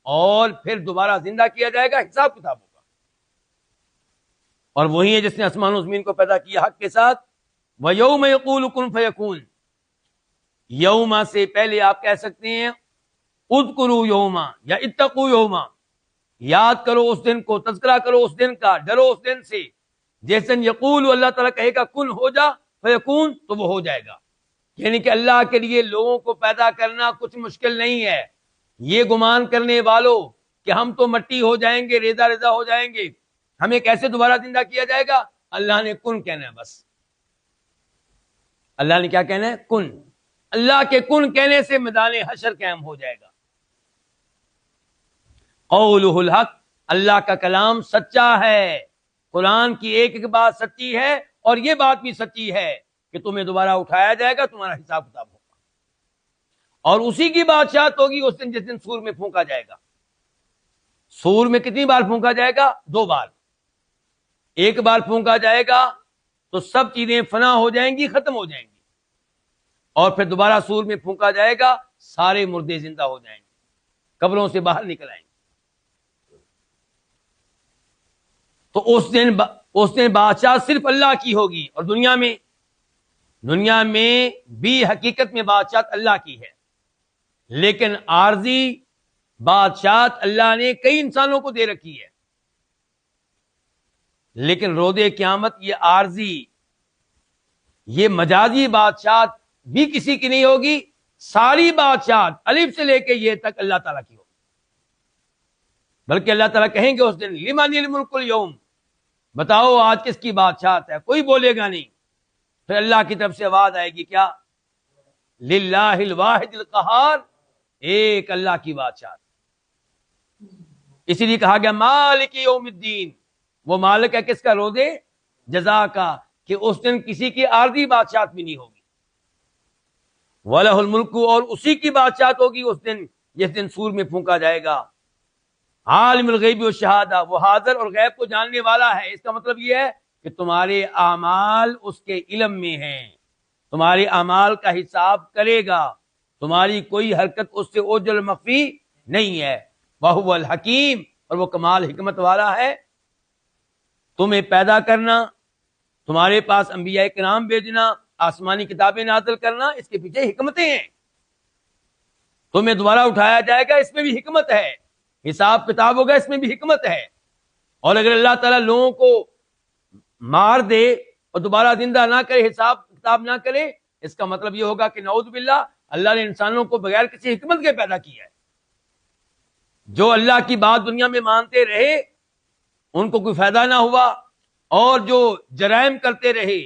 اور پھر دوبارہ زندہ کیا جائے گا، حساب کتاب ہوگا۔ اور وہی ہے جس نے آسمان و زمین کو پیدا کیا حق کے ساتھ۔ وَيَوْمَ يَقُولُ كُن فَيَكُونُ، یوما سے پہلے آپ کہہ سکتے ہیں اذکروا یوما یا اتقوا یوما، یاد کرو اس دن کو، تذکرہ کرو اس دن کا، ڈرو اس دن سے، جس دن یقول، اللہ تعالیٰ کہے گا کن، ہو جا، فیکون، تو وہ ہو جائے گا۔ یعنی کہ اللہ کے لیے لوگوں کو پیدا کرنا کچھ مشکل نہیں ہے۔ یہ گمان کرنے والوں کہ ہم تو مٹی ہو جائیں گے، ریزہ ریزہ ہو جائیں گے، ہمیں کیسے دوبارہ زندہ کیا جائے گا؟ اللہ نے کن کہنا ہے، بس اللہ نے کیا کہنا ہے؟ کن۔ اللہ کے کن کہنے سے میدان حشر قائم ہو جائے گا۔ قولہ الحق، اللہ کا کلام سچا ہے، قرآن کی ایک ایک بات سچی ہے، اور یہ بات بھی سچی ہے کہ تمہیں دوبارہ اٹھایا جائے گا، تمہارا حساب کتاب ہوگا، اور اسی کی بادشاہت ہوگی اس دن جس دن سور میں پھونکا جائے گا۔ سور میں کتنی بار پھونکا جائے گا؟ 2 بار۔ ایک بار پھونکا جائے گا تو سب چیزیں فنا ہو جائیں گی، ختم ہو جائیں گی، اور پھر دوبارہ سور میں پھونکا جائے گا، سارے مردے زندہ ہو جائیں گے، قبروں سے باہر نکل آئیں گے۔ تو اس دن بادشاہ صرف اللہ کی ہوگی، اور دنیا میں بھی حقیقت میں بادشاہت اللہ کی ہے، لیکن عارضی بادشاہت اللہ نے کئی انسانوں کو دے رکھی ہے، لیکن روز قیامت یہ عارضی، یہ مجازی بادشاہت بھی کسی کی نہیں ہوگی، ساری بادشاہت الف سے لے کے یہ تک اللہ تعالیٰ کی ہوگی۔ بلکہ اللہ تعالیٰ کہیں گے اس دن لمن الملک اليوم، بتاؤ آج کس کی بادشاہت ہے؟ کوئی بولے گا نہیں، پھر اللہ کی طرف سے آواز آئے گی، کیا؟ للہ الواحد القہار، ایک اللہ کی بادشاہت۔ اسی لیے کہا گیا مالک یوم الدین، وہ مالک ہے کس کا؟ روز جزا کا، کہ اس دن کسی کی عارضی بادشاہت بھی نہیں ہوگی۔ وَلَهُ الْمُلْكُ، اور اسی کی بادشاہت ہوگی اس دن جس دن سور میں پھونکا جائے گا۔ عالم الغیب والشہادہ، وہ حاضر اور غیب کو جاننے والا ہے۔ اس کا مطلب یہ ہے کہ تمہارے اعمال اس کے علم میں ہیں، تمہارے اعمال کا حساب کرے گا، تمہاری کوئی حرکت اس سے اوجل مخفی نہیں ہے۔ وَهُوَ الْحَكِيمُ، اور وہ کمال حکمت والا ہے۔ تمہیں پیدا کرنا، تمہارے پاس انبیاء کرام بھیجنا، آسمانی کتابیں نازل کرنا، اس کے پیچھے حکمتیں ہیں۔ تمہیں دوبارہ اٹھایا جائے گا، اس میں بھی حکمت ہے۔ حساب کتاب ہوگا، اس میں بھی حکمت ہے۔ اور اگر اللہ تعالیٰ لوگوں کو مار دے اور دوبارہ زندہ نہ کرے، حساب کتاب نہ کرے، اس کا مطلب یہ ہوگا کہ نعوذ باللہ اللہ نے انسانوں کو بغیر کسی حکمت کے پیدا کیا ہے۔ جو اللہ کی بات دنیا میں مانتے رہے ان کو کوئی فائدہ نہ ہوا، اور جو جرائم کرتے رہے،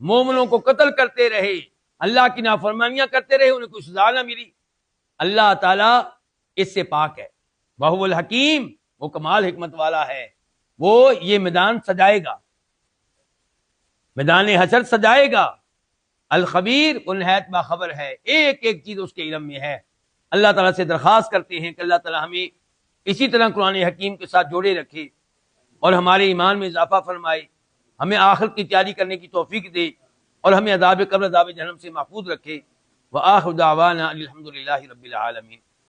مومنوں کو قتل کرتے رہے، اللہ کی نافرمانیاں کرتے رہے، انہیں کوئی سزا نہ ملی۔ اللہ تعالیٰ اس سے پاک ہے۔ وَهُوَ الْحَكِيمُ، وہ کمال حکمت والا ہے۔ وہ یہ میدان سجائے گا، میدان حشر سجائے گا۔ الخبیر، وہ نہایت باخبر ہے، ایک ایک چیز اس کے علم میں ہے۔ اللہ تعالیٰ سے درخواست کرتے ہیں کہ اللہ تعالیٰ ہمیں اسی طرح قرآن حکیم کے ساتھ جوڑے رکھے اور ہمارے ایمان میں اضافہ فرمائے، ہمیں آخرت کی تیاری کرنے کی توفیق دے، اور ہمیں عذاب قبر، عذاب جہنم سے محفوظ رکھے۔ وآخر دعوانا الحمد للہ رب العالمین۔